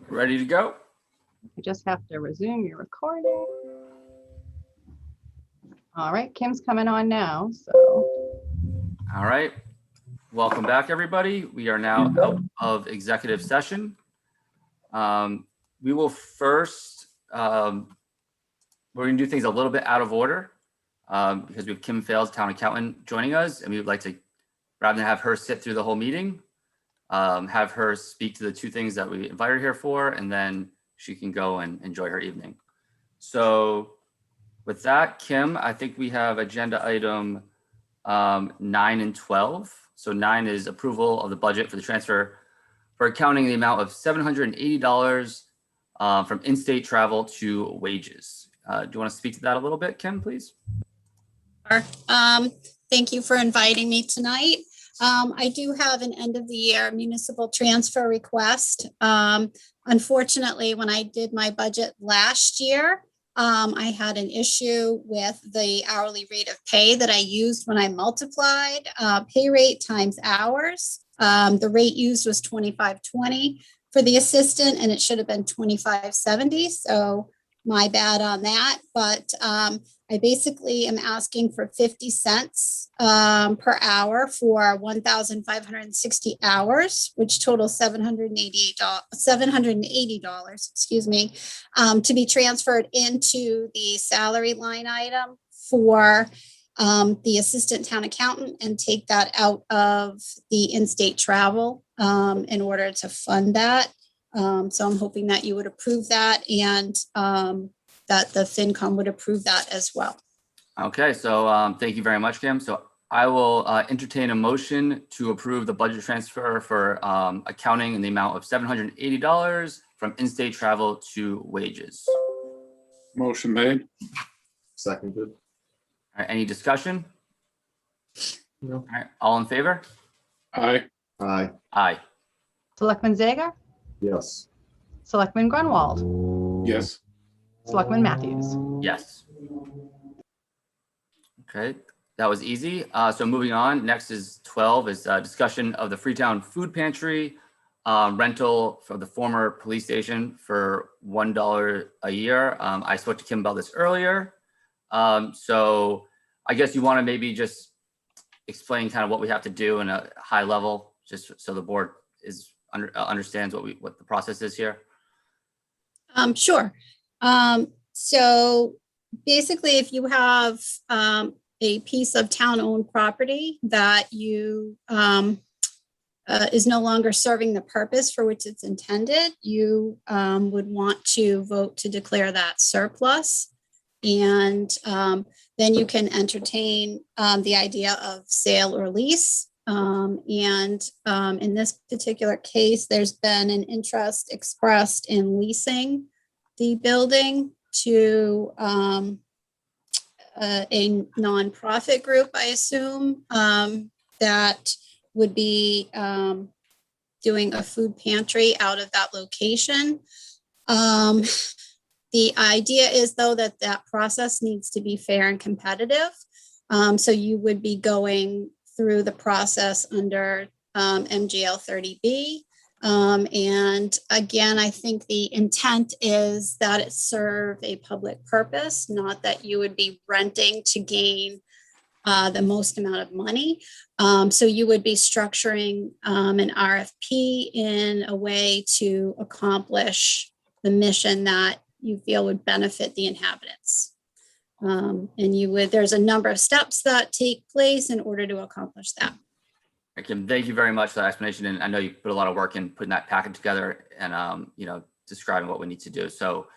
Ready to go? You just have to resume your recording. All right, Kim's coming on now, so. All right. Welcome back, everybody. We are now out of executive session. We will first, we're going to do things a little bit out of order because we have Kim Fales, town accountant, joining us, and we would like to, rather than have her sit through the whole meeting, have her speak to the two things that we invited her here for, and then she can go and enjoy her evening. So with that, Kim, I think we have agenda item 9 and 12. So 9 is approval of the budget for the transfer for accounting in the amount of $780 from in-state travel to wages. Do you want to speak to that a little bit, Kim, please? Sure. Thank you for inviting me tonight. I do have an end of the year municipal transfer request. Unfortunately, when I did my budget last year, I had an issue with the hourly rate of pay that I used when I multiplied pay rate times hours. The rate used was $25.20 for the assistant, and it should have been $25.70. So my bad on that. But I basically am asking for 50 cents per hour for 1,560 hours, which totals $780, excuse me, to be transferred into the salary line item for the assistant town accountant and take that out of the in-state travel in order to fund that. So I'm hoping that you would approve that and that the FinCom would approve that as well. Okay, so thank you very much, Kim. So I will entertain a motion to approve the budget transfer for accounting in the amount of $780 from in-state travel to wages. Motion made. Seconded. All right, any discussion? No. All right, all in favor? Aye. Aye. Aye. Selectman Zager? Yes. Selectman Grunwald? Yes. Selectman Matthews? Yes. Okay, that was easy. So moving on, next is 12 is discussion of the Freetown Food Pantry rental for the former police station for $1 a year. I spoke to Kim about this earlier. So I guess you want to maybe just explain kind of what we have to do in a high level, just so the board is understands what the process is here. Sure. So basically, if you have a piece of town-owned property that you is no longer serving the purpose for which it's intended, you would want to vote to declare that surplus. And then you can entertain the idea of sale or lease. In this particular case, there's been an interest expressed in leasing the building to a nonprofit group, I assume, that would be doing a food pantry out of that location. The idea is, though, that that process needs to be fair and competitive. So you would be going through the process under MGL 30B. And again, I think the intent is that it serve a public purpose, not that you would be renting to gain the most amount of money. So you would be structuring an RFP in a way to accomplish the mission that you feel would benefit the inhabitants. And there's a number of steps that take place in order to accomplish that. Kim, thank you very much for that explanation. And I know you put a lot of work in putting that packet together and, describing what we need to do. So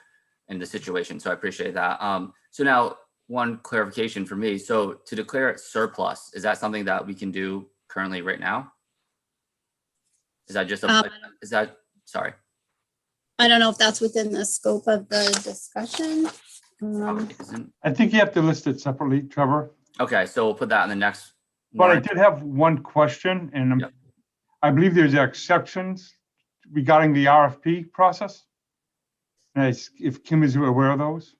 in the situation, so I appreciate that. So now one clarification for me. So to declare it surplus, is that something that we can do currently right now? Is that just, sorry. I don't know if that's within the scope of the discussion. Probably isn't. I think you have to list it separately, Trevor. Okay, so we'll put that in the next. But I did have one question, and Yep. I believe there's exceptions regarding the RFP process. And if Kim is aware of those.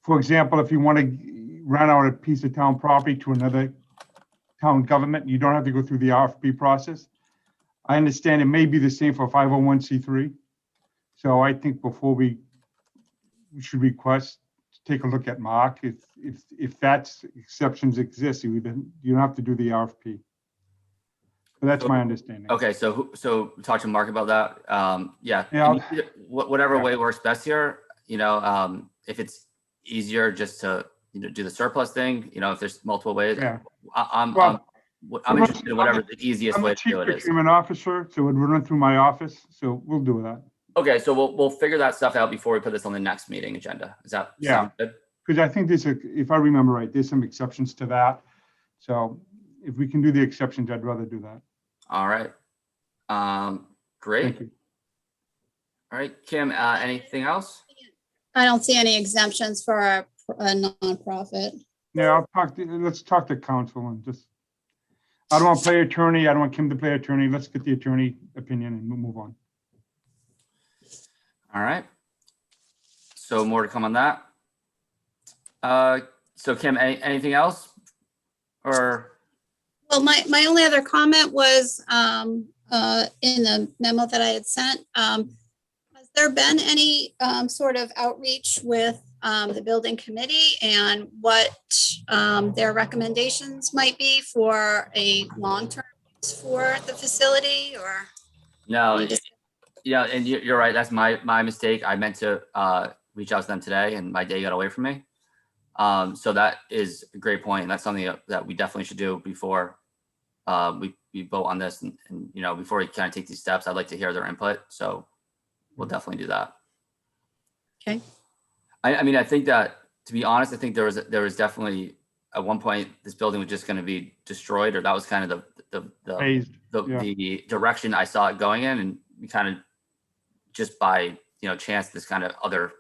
For example, if you want to rent out a piece of town property to another town government, you don't have to go through the RFP process. I understand it may be the same for 501c3. So I think before we should request, take a look at Mark, if that's exceptions exist, you don't have to do the RFP. But that's my understanding. Okay, so talk to Mark about that. Yeah, Yeah, I mean, whatever yeah. way works best here, if it's easier just to, do the surplus thing, if there's multiple ways. Yeah. I'm Well, interested in whatever the easiest I'm way the to chief do it is. procurement officer, so it would run through my office, so we'll do that. Okay, so we'll figure that stuff out before we put this on the next meeting agenda. Does that Yeah. sound good? Because I think if I remember right, there's some exceptions to that. So if we can do the exceptions, I'd rather do that. All right. Great. Thank you. All right, Kim, anything else? I don't see any exemptions for a nonprofit. Yeah, let's talk to council and just, I don't want to play attorney. I don't want Kim to play attorney. Let's get the attorney opinion and we'll move on. All right. So more to come on that. So Kim, anything else? Or Well, my only other comment was in the memo that I had sent. Has there been any sort of outreach with the building committee and what their recommendations might be for a long-term use for the facility or? no, Any dis- yeah, and you're right. That's my mistake. I meant to reach out to them today and my day got away from me. So that is a great point. And that's something that we definitely should do before we vote on this. And before we kind of take these steps, I'd like to hear their input. So we'll definitely do that. Okay. I mean, I think that, to be honest, I think there was definitely at one point this building was just going to be destroyed, or that was kind of Phased, yeah. the direction I saw it going in, and we kind of just by chance this kind of other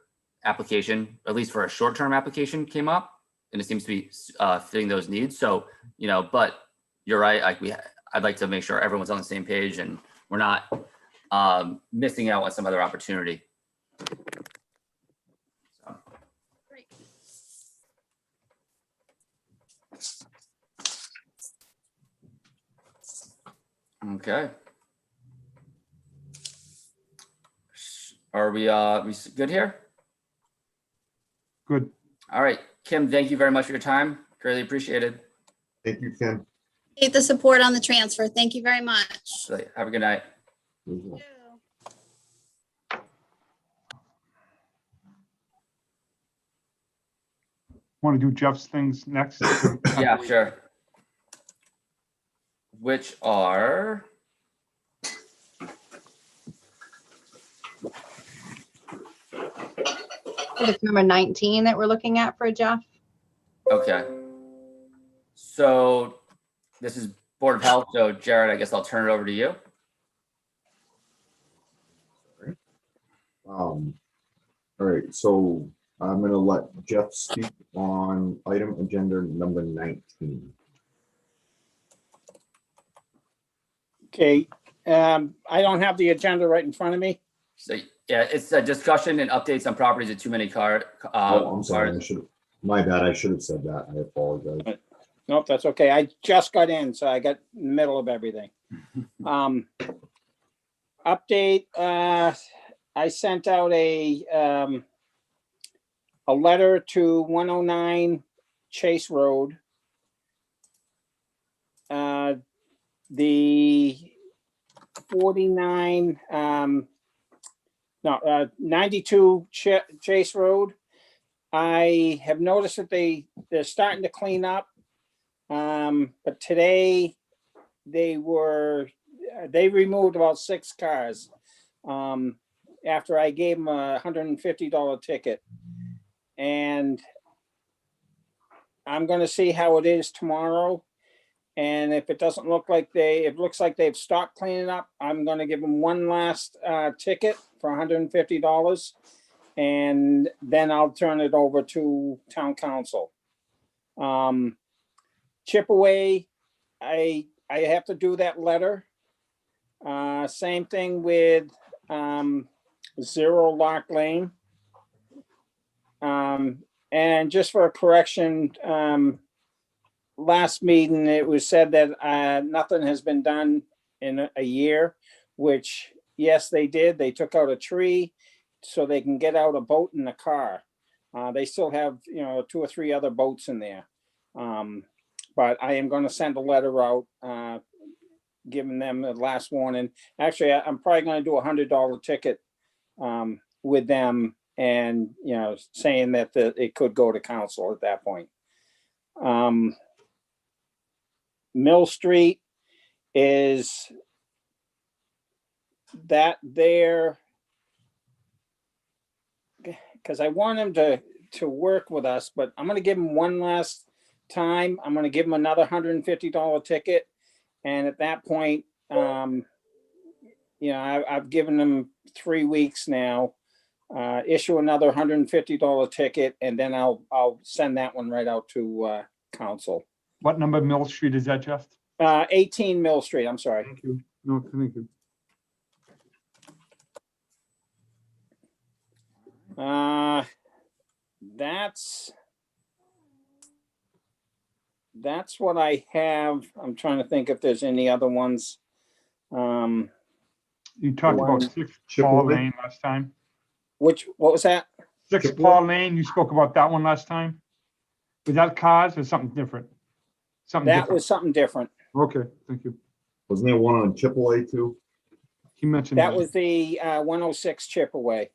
application, at least for a short-term application, came up, and it seems to be fitting those needs. So but you're right. I'd like to make sure everyone's on the same page and we're not missing out on some other opportunity. So. Great. Okay. Are we good here? Good. All right, Kim, thank you very much for your time. Greatly appreciated. Thank you, Ken. Appreciate the support on the transfer. Thank you very much. So, have a good night. Want to do Jeff's things next? Yeah, sure. Which are It's number 19 that we're looking at for Jeff. okay. So this is Board of Health. So Jared, I guess I'll turn it over to you. All right, so I'm gonna let Jeff speak on item agenda number 19. Okay, I don't have the agenda right in front of me. So yeah, it's a discussion and updates on properties of too many Oh, I'm sorry, my bad, I should have said that, I apologize. Nope, that's okay. I just got in, so I got in the middle of everything. Update, I sent out a letter to 109 Chase Road. The 92 Chase Road. I have noticed that they're starting to clean up. But today they removed about 6 cars. After I gave them a $150 ticket. And I'm gonna see how it is tomorrow. And if it doesn't look like it looks like they've stopped cleaning up, I'm gonna give them one last ticket for $150. And then I'll turn it over to town council. Chipaway, I have to do that letter. Same thing with 0 Lock Lane. And just for a correction, last meeting, it was said that nothing has been done in a year, which yes, they did. They took out a tree so they can get out a boat and a car. They still have, 2 or 3 other boats in there. But I am gonna send a letter out, giving them the last warning. Actually, I'm probably gonna do $100 ticket with them and, saying that it could go to council at that point. Mill Street is that there, because I want him to work with us, but I'm gonna give him one last time. I'm gonna give him another $150 ticket. And at that point, I've given them 3 weeks now. Issue another $150 ticket, and then I'll send that one right out to council. What number Mill Street is that, Jeff? 18 Mill Street, I'm sorry. Thank you. No, thank you. That's what I have. I'm trying to think if there's any other ones. You talked about One- 6 Chippewa? Paul Lane last time. What was that? 6 Chippewa? Paul Lane, you spoke about that one last time. Was that cars or something different? Something That different. was something different. Okay, thank you. Wasn't there one on Chippewa too? He mentioned That was the 106 Chipaway.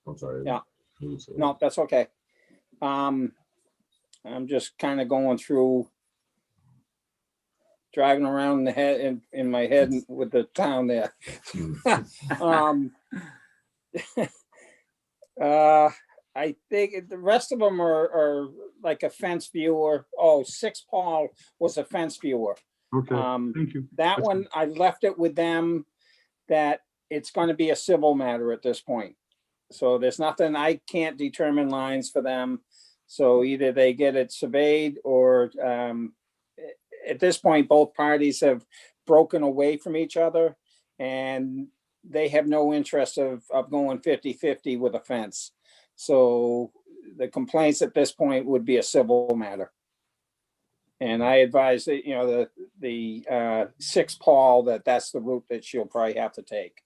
I'm sorry. Yeah. No, that's okay. I'm just kind of going through, driving around in my head with the town there. I think the rest of them are like a fence viewer. Oh, 6 Paul was a fence viewer. Okay, thank you. That That's one, I left it with them that it's going to be a civil matter at this point. So there's nothing, I can't determine lines for them. So either they get it surveyed or at this point, both parties have broken away from each other and they have no interest of going 50-50 with a fence. So the complaints at this point would be a civil matter. And I advise that, the 6 Paul, that's the route that she'll probably have to take.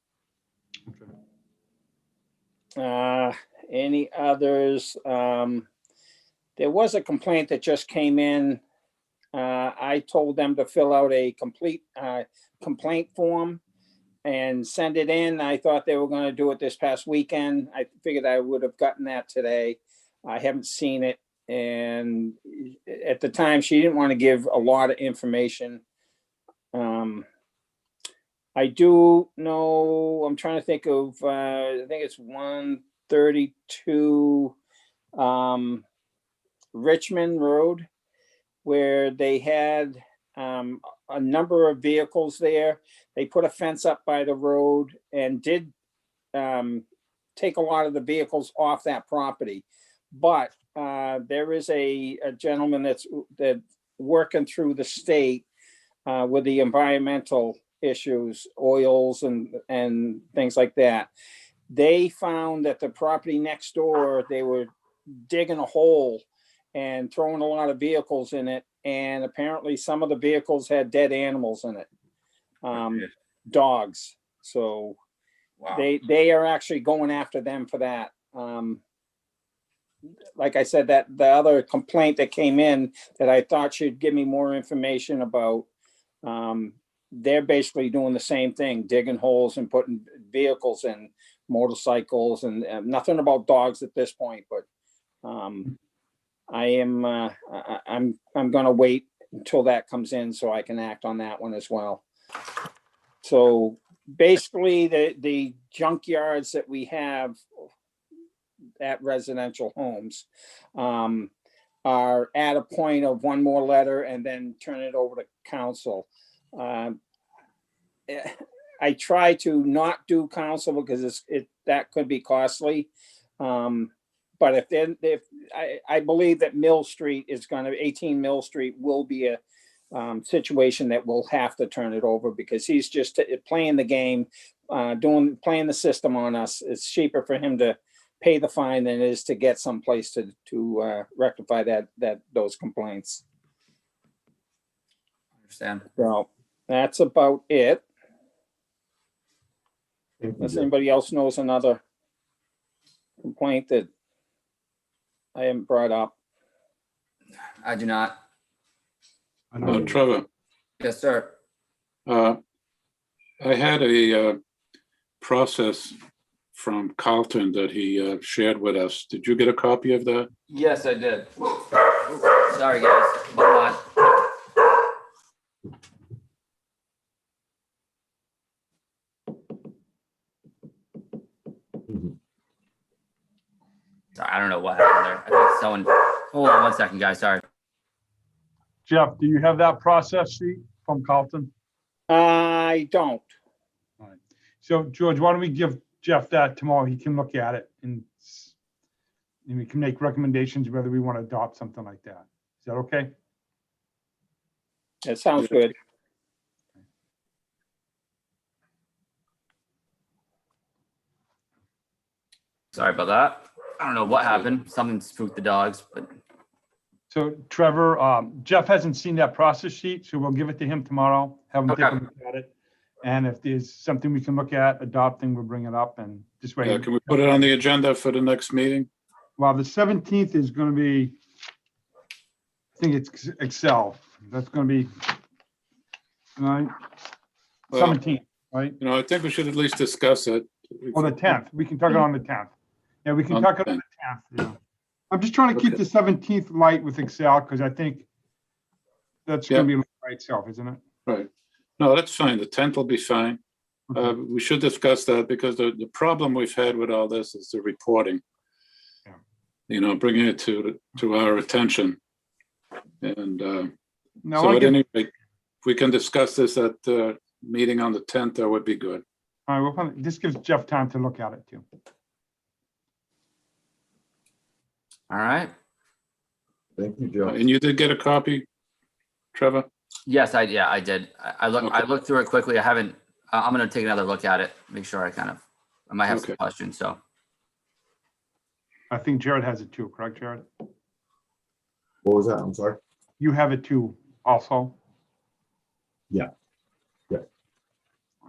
Any others? There was a complaint that just came in. I told them to fill out a complete complaint form and send it in. I thought they were going to do it this past weekend. I figured I would have gotten that today. I haven't seen it. And at the time, she didn't want to give a lot of information. I do know, I'm trying to think of, I think it's 132 Richmond Road, where they had a number of vehicles there. They put a fence up by the road and did take a lot of the vehicles off that property. But there is a gentleman that's working through the state with the environmental issues, oils and things like that. They found that the property next door, they were digging a hole and throwing a lot of vehicles in it. And apparently some of the vehicles had dead animals in it, dogs. So Wow. they are actually going after them for that. Like I said, that the other complaint that came in that I thought should give me more information about, they're basically doing the same thing, digging holes and putting vehicles in, motorcycles, and nothing about dogs at this point, but I'm gonna wait until that comes in so I can act on that one as well. So basically the junkyards that we have at residential homes are at a point of one more letter and then turn it over to council. I try to not do council because that could be costly. But if I believe that Mill Street is 18 Mill Street will be a situation that we'll have to turn it over because he's just playing the game, playing the system on us. It's cheaper for him to pay the fine than it is to get someplace to rectify those complaints. I understand. So that's about it. Thank you, Unless Jeff. anybody else knows another complaint that I haven't brought up. I do not. I know. Trevor, Yes, sir. I had a process from Carlton that he shared with us. Did you get a copy of that? Yes, I did. Sorry, guys. Hold on. Mhm. Sorry, I don't know what happened there. I think someone, hold on 1 second, guys. Sorry. Jeff, do you have that process sheet from Carlton? I don't. All right. So George, why don't we give Jeff that tomorrow? He can look at it and we can make recommendations whether we want to adopt something like that. Is that okay? It sounds good. Sorry about that. I don't know what happened. Something spooked the dogs, but So Trevor, Jeff hasn't seen that process sheet, so we'll give it to him tomorrow, have him take a Okay. look at it. And if there's something we can look at adopting, we'll bring it up and this way. Yeah, can we put it on the agenda for the next meeting? Well, the 17th is going to be, I think it's Excel. That's going to be, right, Well, 17th, right? You know, I think we should at least discuss it. Or the 10th. We can talk it on the 10th. Yeah, we can On talk the it on the 10th. Yeah. I'm just trying to keep Okay. the 17th light with Excel because I think that's going to be by itself, isn't it? Right. No, that's fine. The 10th will be fine. Okay. We should discuss that because the problem we've had with all this is the reporting. Yeah. You know, bringing it to our attention. And No, so I at get, any rate, if we can discuss this at the meeting on the 10th, that would be good. all right, well, this gives Jeff time to look at it too. all right. Thank you, Jeff. And you did get a copy, Trevor? Yes, yeah, I did. I Okay. looked through it quickly. I haven't, I'm gonna take another look at it, make sure I might have some Okay. questions, so. I think Jared has it too, correct, Jared? What was that? I'm sorry. You have it too also?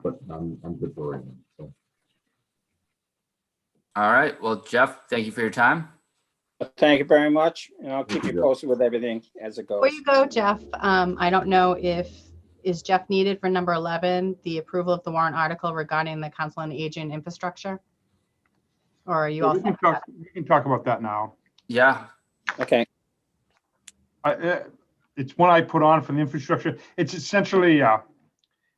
But I'm good for right now. So, All right, well, Jeff, thank you for your time. Thank you very much, and I'll keep Thank you, you Jeff. posted with everything as it goes. Before you go, Jeff, I don't know is Jeff needed for number 11, the approval of the warrant article regarding the council on aging infrastructure? Or are you all We set? can talk about that now. Yeah, Okay, It's one I put on for the infrastructure. It's essentially,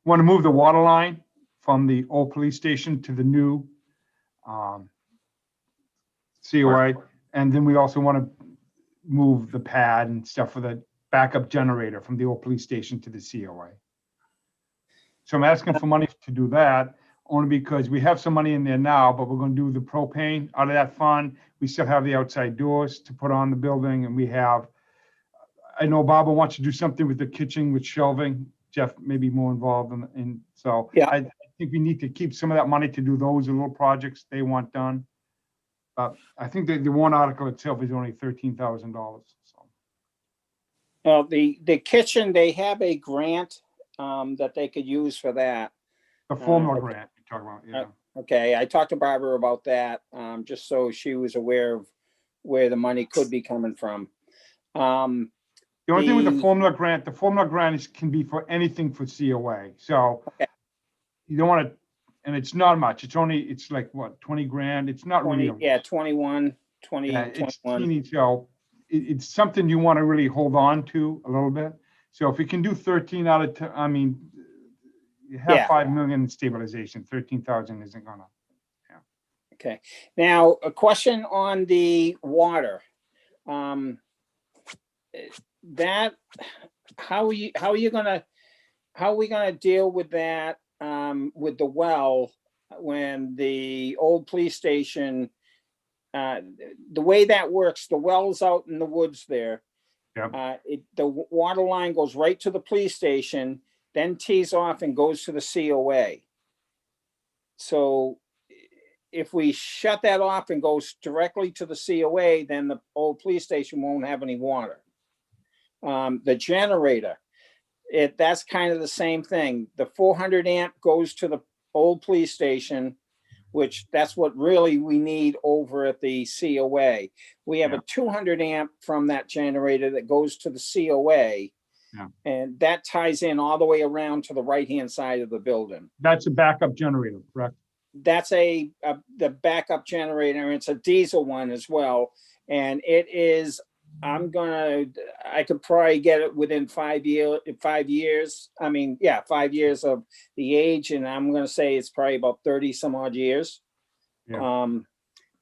want to move the water line from the old police station to the new COA. And then we also want to move the pad and stuff for the backup generator from the old police station to the COA. So I'm asking for money to do that, only because we have some money in there now, but we're going to do the propane out of that fund. We still have the outside doors to put on the building, and we have, I know Barbara wants to do something with the kitchen with shelving. Jeff may be more involved in so Yeah. I think we need to keep some of that money to do those little projects they want done. But I think that the warrant article itself is only $13,000. So well, the kitchen, they have a grant that they could use for that. the formula okay. grant you're talking about, yeah. Okay, I talked to Barbara about that, just so she was aware of where the money could be coming from. The only thing with the The- formula grant can be for anything for COA. So Okay. you don't want to, and it's not much. It's like what, 20 grand? It's not really. 20, yeah, 21, 20, Yeah, it's 21. teeny, so it's something you want to really hold on to a little bit. So if we can do 13 out of 10, I mean, you have Yeah. 5 million in stabilization, 13,000 isn't gonna. Okay, now a question on the water. That, how are we gonna deal with that, with the well, when the old police station, the way that works, the well's out in the woods there. Yeah. The water line goes right to the police station, then tees off and goes to the COA. So if we shut that off and goes directly to the COA, then the old police station won't have any water. The generator, that's kind of the same thing. The 400 amp goes to the old police station, which that's what really we need over at the COA. We have Yeah. a 200 amp from that generator that goes to the COA. Yeah. And that ties in all the way around to the right-hand side of the building. That's a backup generator, correct? That's the backup generator. It's a diesel one as well. And it is, I could probably get it within 5 years. I mean, yeah, 5 years of the age. And I'm gonna say it's probably about 30 some odd years. Yeah.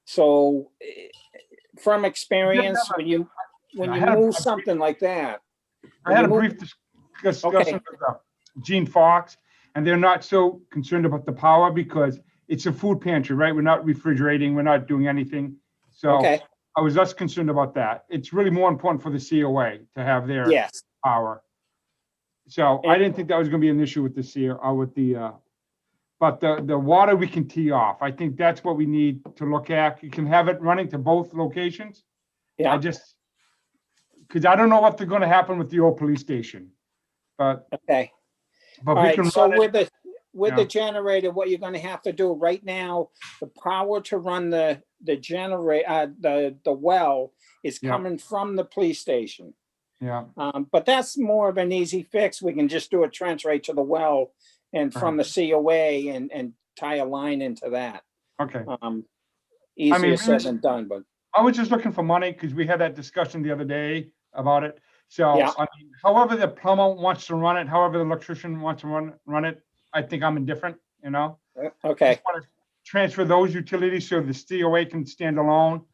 So from experience, have a- when I you had a- move something like that. I had a when you brief move- discussion with Gene Fox, and they're not so concerned about the power because it's a food pantry, right? We're not refrigerating, we're not doing anything. So Okay, I was less concerned about that. It's really more important for the COA to have their yes, power. So I didn't think that was gonna be an issue with the but the water we can tee off. I think that's what we need to look at. You can have it running to both locations. yeah, Because I don't know what's gonna happen with the old police station. But okay. All we right, can so run it. with the Yeah. generator, what you're gonna have to do right now, the power to run the generator, the well is Yeah. coming from the police station. Yeah, But that's more of an easy fix. We can just do a trench right to the well and from the COA and tie a line into that. okay. Easier said really- than done, but I was just looking for money because we had that discussion the other day about it. So, Yeah. I mean, however the plumber wants to run it, however the electrician wants to run it, I think I'm indifferent, you know? okay, Just want to transfer those utilities so the COA can stand alone.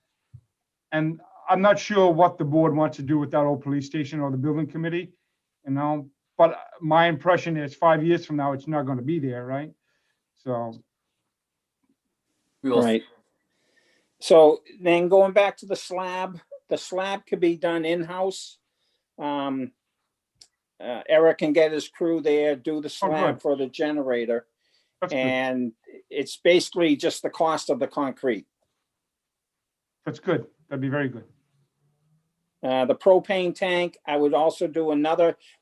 And I'm not sure what the board wants to do with that old police station or the building committee, you know? But my impression is 5 years from now, it's not going to be there, right? So, We will, right. So then going back to the slab could be done in-house. Eric can get his crew there, do the slab good. for the generator. that's good. And it's basically just the cost of the concrete. That's good. That'd be very good. The propane tank, I would also do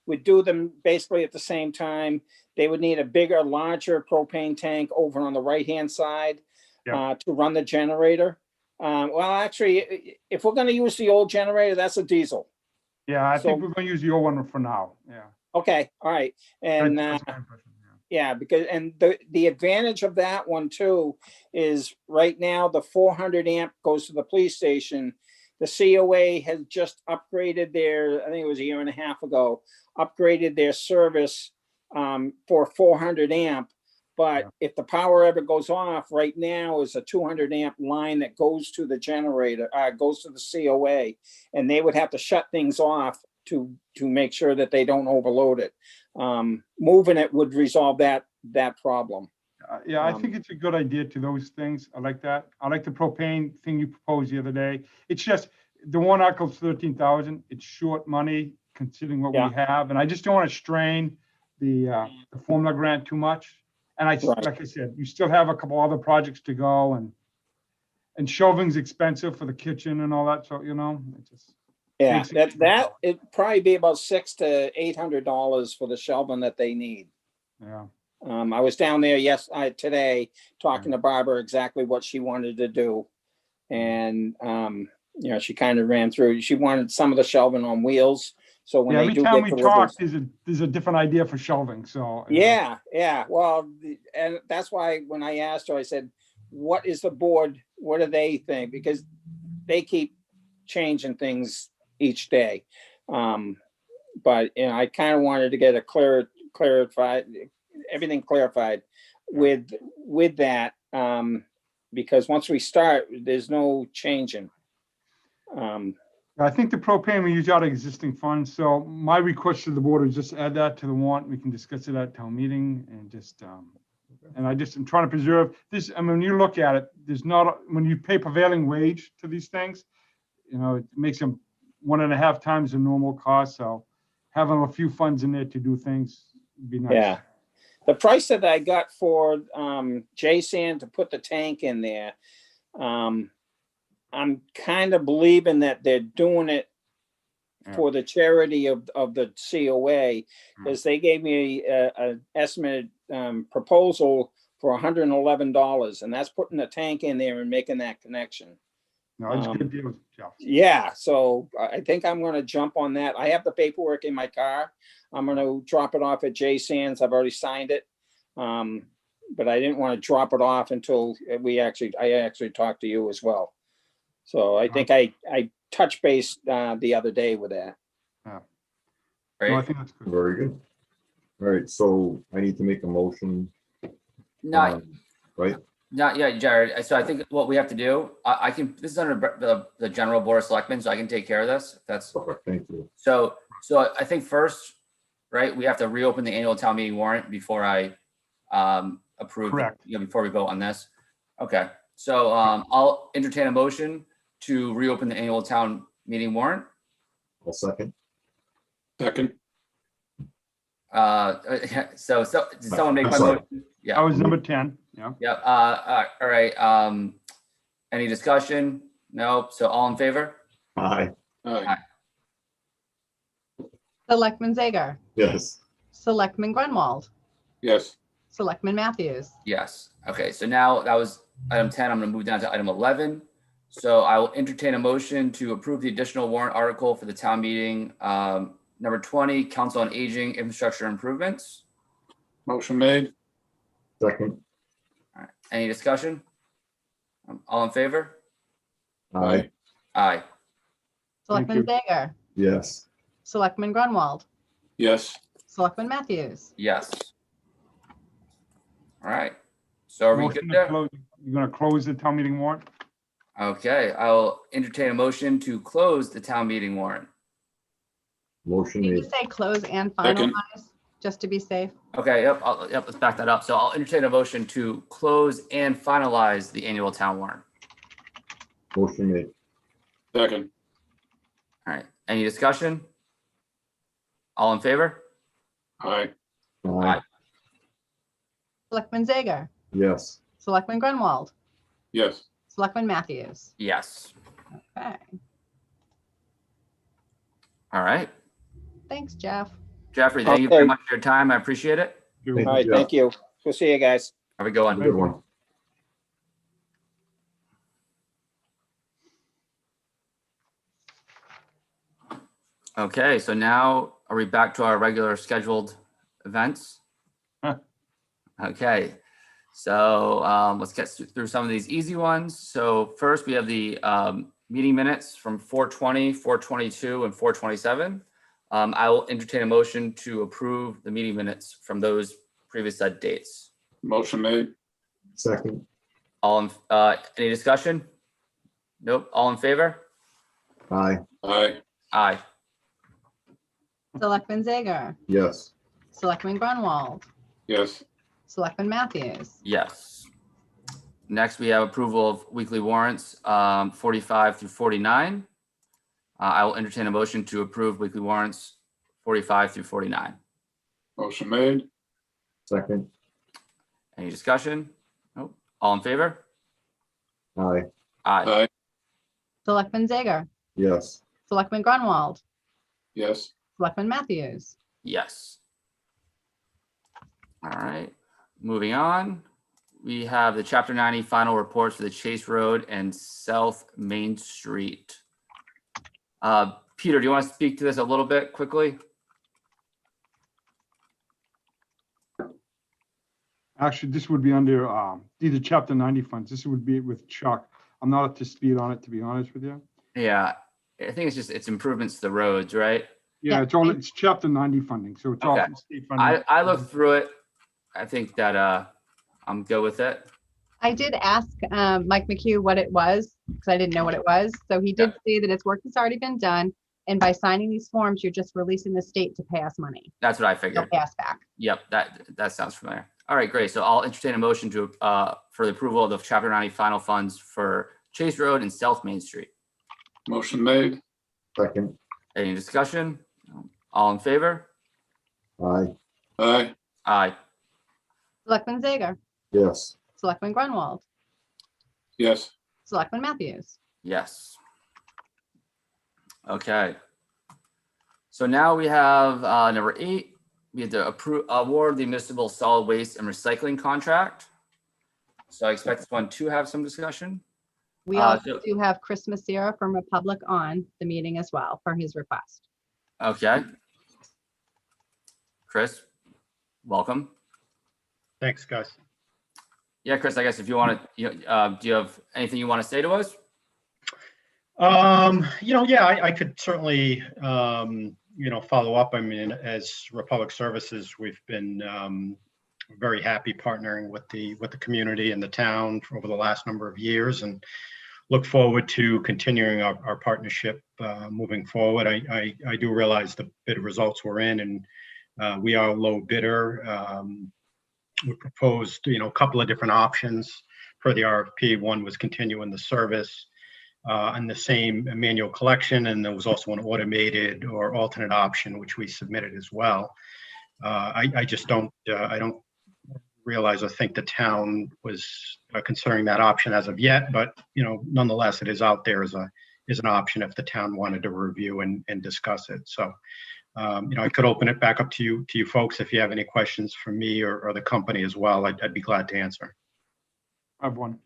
we'd do them basically at the same time. They would need a bigger, larger propane tank over on the right-hand side Yeah. to run the generator. Well, actually, if we're gonna use the old generator, that's a diesel. Yeah, I think So- we're going to use the old one for now. Yeah. Okay, all right. And That's my impression, yeah. yeah, because, and the advantage of that one too is right now the 400 amp goes to the police station. The COA has just upgraded their, I think it was a year and a half ago, upgraded their service for 400 amp. But Yeah. if the power ever goes off, right now is a 200 amp line that goes to the generator, goes to the COA, and they would have to shut things off to make sure that they don't overload it. Moving it would resolve that problem. Yeah, I think it's a good idea to those things. I like that. I like the propane thing you proposed the other day. It's just, the one article's 13,000. It's short money considering what Yeah. we have. And I just don't want to strain the formula grant too much. And Right. like I said, you still have a couple other projects to go and shelving's expensive for the kitchen and all that. So, you know, it just, Yeah, Makes it- that it'd probably be about $600 to $800 for the shelving that they need. yeah. I was down there today talking to Barbara exactly what she wanted to do. And, she kind of ran through, she wanted some of the shelving on wheels. So when Yeah, they every do time get we talk, deliveries. there's a different idea for shelving. So, you know. Yeah, well, and that's why when I asked her, I said, what is the board, what do they think? Because they keep changing things each day. But, I kind of wanted to get everything clarified with that, because once we start, there's no changing. I think the propane we use out of existing funds. So my request to the board is just add that to the warrant. We can discuss it at town meeting and just, and I'm trying to preserve this. I mean, when you look at it, when you pay prevailing wage to these things, it makes them 1.5 times the normal cost. So having a few funds in there to do things would be nice. Yeah. The price that I got for J-Sand to put the tank in there, I'm kind of believing that they're doing it for the charity of the COA, because they gave me an estimated proposal for $111, and that's putting a tank in there and making that connection. No, it's a good deal, Jeff. Yeah, so I think I'm gonna jump on that. I have the paperwork in my car. I'm gonna drop it off at J Sands. I've already signed it. But I didn't want to drop it off until I actually talked to you as well. So I think I touched base the other day with that. No, I Right? think that's good. Very good. All right, so I need to make a motion. Not, Right? not yet, Jared. So I think what we have to do, I can, this is under the general board of selectmen, so I can take care of this. That's, Perfect, thank you. so I think first, right, we have to reopen the annual town meeting warrant before I approve, Correct. before we vote on this. Okay, so I'll entertain a motion to reopen the annual town meeting warrant. I'll second. Second, So did someone make I'm my sorry. motion? That Yeah, was number 10, yeah. yeah, all right, any discussion? No, so all in favor? Aye, aye, Selectman Zager, yes. Selectman Grunwald, yes, Selectman Matthews, Yes. Okay, so now that was item 10. I'm gonna move down to item 11. So I will entertain a motion to approve the additional warrant article for the town meeting, number 20, Council on Aging Infrastructure Improvements. motion made, Second, All right, any discussion? All in favor? aye, Aye. Selectman Zager, yes. Selectman Grunwald, yes, Selectman Matthews, Yes. All right. So are we Motion good to there? close- You're gonna close the town meeting warrant? Okay, I'll entertain a motion to close the town meeting warrant. Motion you made, just say close and Second. finalize, just to be safe. Okay, yep, let's back that up. So I'll entertain a motion to close and finalize the annual town warrant. motion made, second, All right, any discussion? All in favor? aye, aye, Selectman Zager, yes. Selectman Grunwald, yes, Selectman Matthews. Yes. Okay, All right. thanks, Jeff. Jeffrey, thank you very Okay. much for your time. I appreciate it. Thank all right, you, thank you. We'll see you guys. Have a good one. Good one. Okay, so now are we back to our regular scheduled events? Huh. Okay, so let's get through some of these easy ones. So first we have the meeting minutes from 4:20, 4:22, and 4:27. I will entertain a motion to approve the meeting minutes from those previous said dates. motion made, Second, All in, any discussion? Nope, all in favor? aye, aye, Aye. Selectman Zager, yes. Selectman Grunwald, yes, Selectman Matthews, Yes. Next, we have approval of weekly warrants, 45 through 49. I will entertain a motion to approve weekly warrants 45 through 49. motion made, Second, Any discussion? Nope. All in favor? aye, Aye. aye, Selectman Zager, yes. Selectman Grunwald, yes, Selectman Matthews. Yes. All right, moving on. We have the Chapter 90 final reports for the Chase Road and South Main Street. Peter, do you want to speak to this a little bit quickly? Actually, this would be under, these are chapter 90 funds. This would be with Chuck. I'm not up to speed on it, to be honest with you. Yeah, I think it's improvements to the roads, right? Yeah, Yeah. it's chapter 90 funding, so it's all Okay. from state funding. I looked through it. I think that I'm good with it. I did ask Mike McHugh what it was, because I didn't know what it was. So he did say that it's work that's already been done. And by signing these forms, you're just releasing the state to pay us money. That's what I They'll figured. pay us back. Yep, that sounds familiar. All right, great. So I'll entertain a motion to for the approval of the Chapter 90 final funds for Chase Road and South Main Street. motion made, Second, Any discussion? All in favor? aye, aye, Aye. Selectman Zager, yes. Selectman Grunwald, yes, Selectman Matthews. Yes. Okay. So now we have number 8. We have to award the municipal solid waste and recycling contract. So I expect this one to have some discussion. We also do have Chris Messera from Republic on the meeting as well for his request. Okay. Chris, welcome. Thanks, guys. Yeah, Chris, I guess if you want to, do you have anything you want to say to us? Yeah, I could certainly, follow up. I mean, as Republic Services, we've been very happy partnering with the community and the town over the last number of years, and look forward to continuing our partnership moving forward. I do realize the bid results we're in, and we are a low bidder. We proposed, a couple of different options for the RFP. One was continuing the service and the same manual collection, and there was also an automated or alternate option, which we submitted as well. I just don't, I don't realize or think the town was considering that option as of yet, but nonetheless, it is out there as an option if the town wanted to review and discuss it. So, I could open it back up to you folks if you have any questions for me or the company as well. I'd be glad to answer. I have one.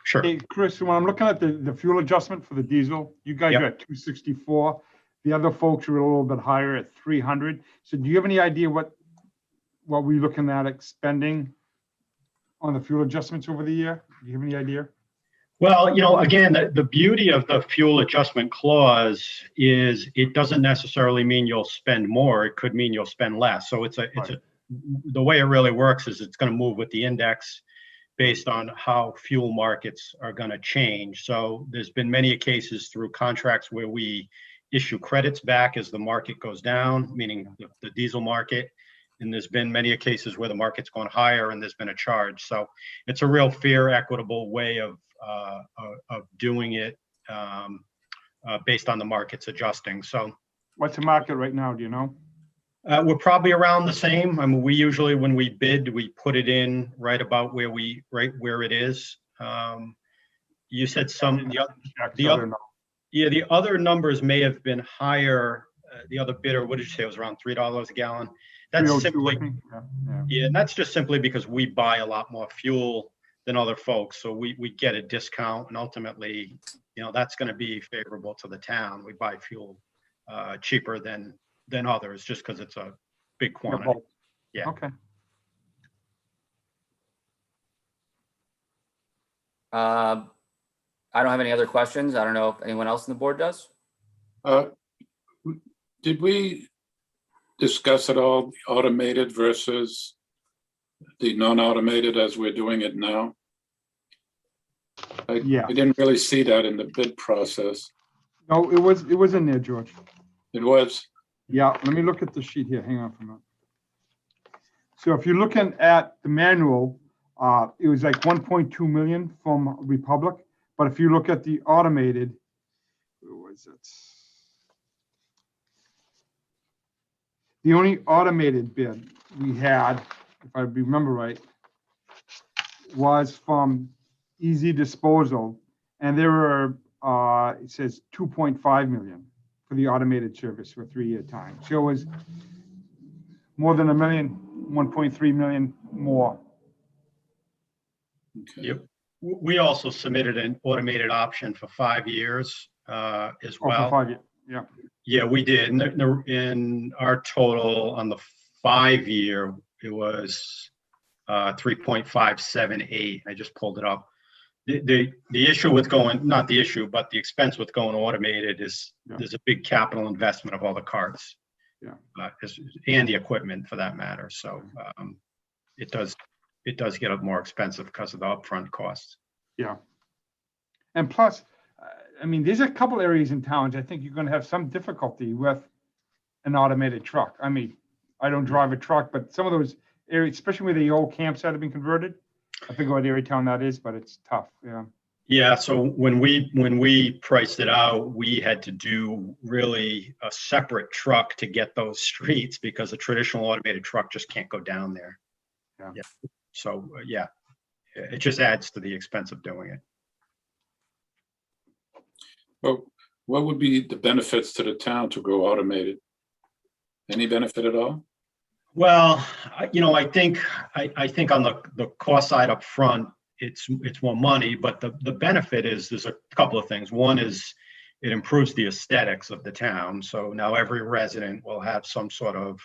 Sure. Hey, Chris, when I'm looking at the fuel adjustment for the diesel, you guys Yep. are at 264. The other folks are a little bit higher at 300. So do you have any idea what we're looking at expending on the fuel adjustments over the year? Do you have any idea? Well, again, the beauty of the fuel adjustment clause is it doesn't necessarily mean you'll spend more. It could mean you'll spend less. So the way it really works is it's going to move with the index based on how fuel markets are going to change. So there's been many cases through contracts where we issue credits back as the market goes down, meaning the diesel market. And there's been many cases where the market's gone higher and there's been a charge. So it's a real fair, equitable way of doing it based on the markets adjusting. So What's the market right now? Do you know? we're probably around the same. I mean, we usually, when we bid, we put it in right about where it is. You said the other numbers may have been higher. The other bidder, what did you say? It was around $3 a gallon. That's simply, and that's just simply because we buy a lot more fuel than other folks. So we get a discount, and ultimately, that's going to be favorable to the town. We buy fuel cheaper than others just because it's a big quantity. Yeah. Okay. I don't have any other questions. I don't know if anyone else on the board does. Did we discuss at all the automated versus the non-automated as we're doing it now? I didn't really see that in the bid process. No, it was in there, George. It was? Yeah, let me look at the sheet here. Hang on for a minute. So if you're looking at the manual, it was like 1.2 million from Republic. But if you look at the automated, where was it? The only automated bid we had, if I remember right, was from Easy Disposal. And there were, it says 2.5 million for the automated service for a 3-year time. So it was more than a million, 1.3 million more. Okay. Yep. We also submitted an automated option for 5 years as well. For 5 years, yeah. Yeah, we did. In our total on the 5-year, it was 3.578. I just pulled it up. The issue with going, not the issue, but the expense with going automated is there's a big capital investment of all the carts, and the equipment for that matter. So it does get more expensive because of the upfront costs. Yeah. And plus, I mean, there's a couple areas in towns I think you're going to have some difficulty with an automated truck. I mean, I don't drive a truck, but some of those areas, especially where the old camps that have been converted, I forget what area town that is, but it's tough. Yeah. Yeah. So when we priced it out, we had to do really a separate truck to get those streets because a traditional automated truck just can't go down there. Yeah. So it just adds to the expense of doing it. Well, what would be the benefits to the town to go automated? Any benefit at all? Well, I think on the cost side up front, it's more money, but the benefit is there's a couple of things. One is it improves the aesthetics of the town. So now every resident will have some sort of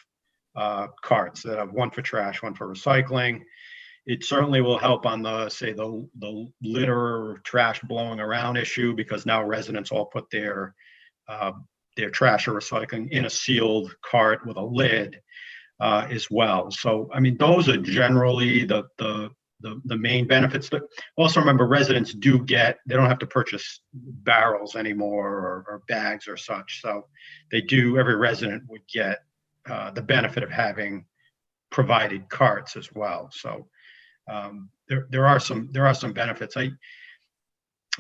carts that have one for trash, one for recycling. It certainly will help on the, say, the litter or trash blowing around issue, because now residents all put their trash or recycling in a sealed cart with a lid as well. So, I mean, those are generally the main benefits. Also, remember, residents do get, they don't have to purchase barrels anymore or bags or such. So they do, every resident would get the benefit of having provided carts as well. So there are some benefits. I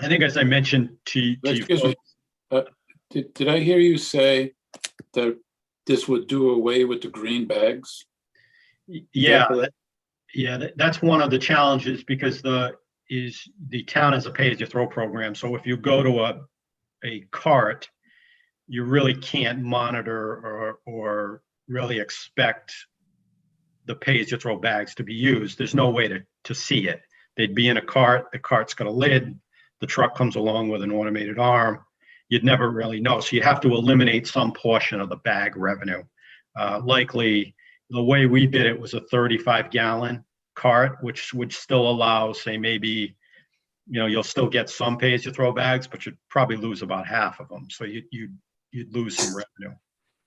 think, as I mentioned to you, Excuse me. Did I hear you say that this would do away with the green bags? Yeah, that's one of the challenges, because the town has a pay-as-you-throw program. So if you go to a cart, you really can't monitor or really expect the pay-as-you-throw bags to be used. There's no way to see it. They'd be in a cart, the cart's got a lid, the truck comes along with an automated arm. You'd never really know. So you have to eliminate some portion of the bag revenue. Likely, the way we did it was a 35-gallon cart, which would still allow, say, maybe, you'll still get some pay-as-you-throw bags, but you'd probably lose about half of them. So you'd lose some revenue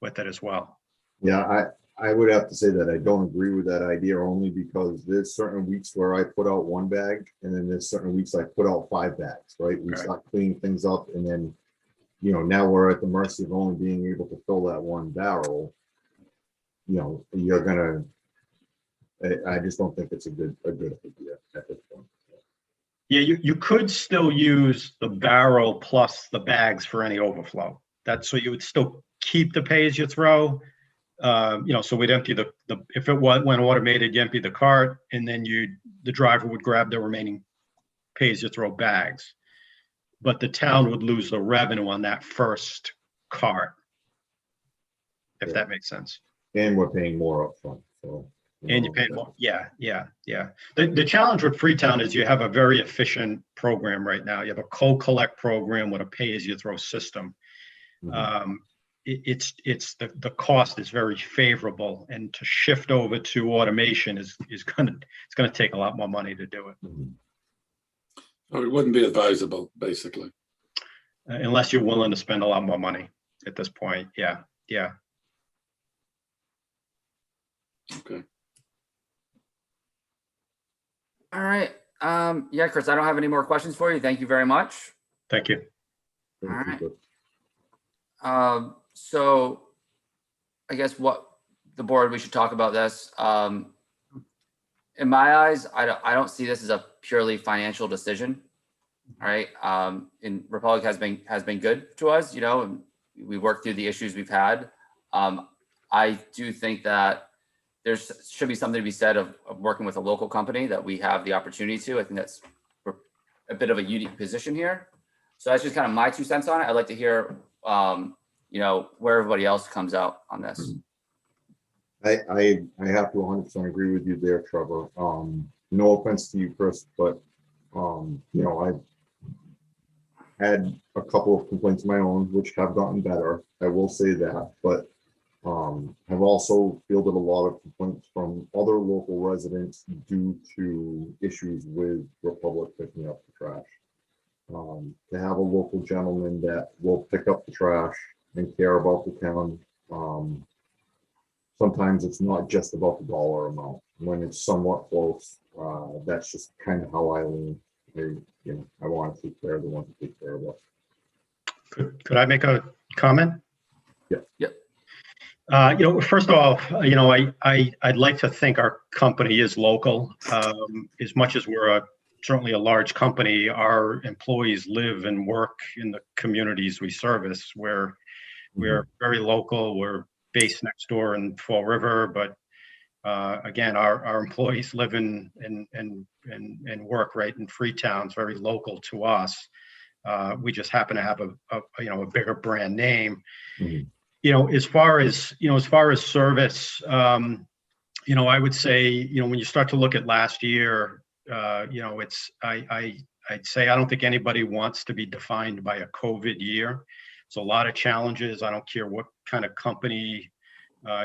with it as well. Yeah, I would have to say that I don't agree with that idea, only because there's certain weeks where I put out one bag, and then there's certain weeks I put out 5 bags, right? We start cleaning things up, and then, now we're at the mercy of only being able to fill that one barrel. You're gonna, I just don't think it's a good idea at this point. Yeah, you could still use the barrel plus the bags for any overflow. So you would still keep the pay-as-you-throw. So we'd empty if it went automated, you empty the cart, and then the driver would grab the remaining pay-as-you-throw bags. But the town would lose the revenue on that first cart, if that makes sense. And we're paying more upfront, so. And you pay more. Yeah. The challenge with Freetown is you have a very efficient program right now. You have a co-collect program with a pay-as-you-throw system. Mhm. The cost is very favorable, and to shift over to automation is gonna take a lot more money to do it. Mhm. Or it wouldn't be advisable, basically. Unless you're willing to spend a lot more money at this point. Yeah. Okay. All right. Yeah, Chris, I don't have any more questions for you. Thank you very much. Thank you. All right. So I guess the board, we should talk about this. In my eyes, I don't see this as a purely financial decision. All right. And Republic has been good to us, and we worked through the issues we've had. I do think that there should be something to be said of working with a local company that we have the opportunity to. I think that's a bit of a unique position here. So that's just kind of my 2 cents on it. I'd like to hear, where everybody else comes out on this. I have to 100% agree with you there, Trevor. No offense to you, Chris, but I've had a couple of complaints of my own, which have gotten better. I will say that, but I've also fielded a lot of complaints from other local residents due to issues with Republic picking up the trash. To have a local gentleman that will pick up the trash and care about the town. Sometimes it's not just about the dollar amount. When it's somewhat close, that's just kind of how I lean. I want to take care of the ones to take care of us. Could I make a comment? Yep. First off, I'd like to think our company is local. As much as we're certainly a large company, our employees live and work in the communities we service. We're very local. We're based next door in Fall River, but again, our employees live and work right in Freetown. It's very local to us. We just happen to have a bigger brand name. Mm-hmm. As far as service, I would say, when you start to look at last year, you know, I'd say I don't think anybody wants to be defined by a COVID year. It's a lot of challenges. I don't care what kind of company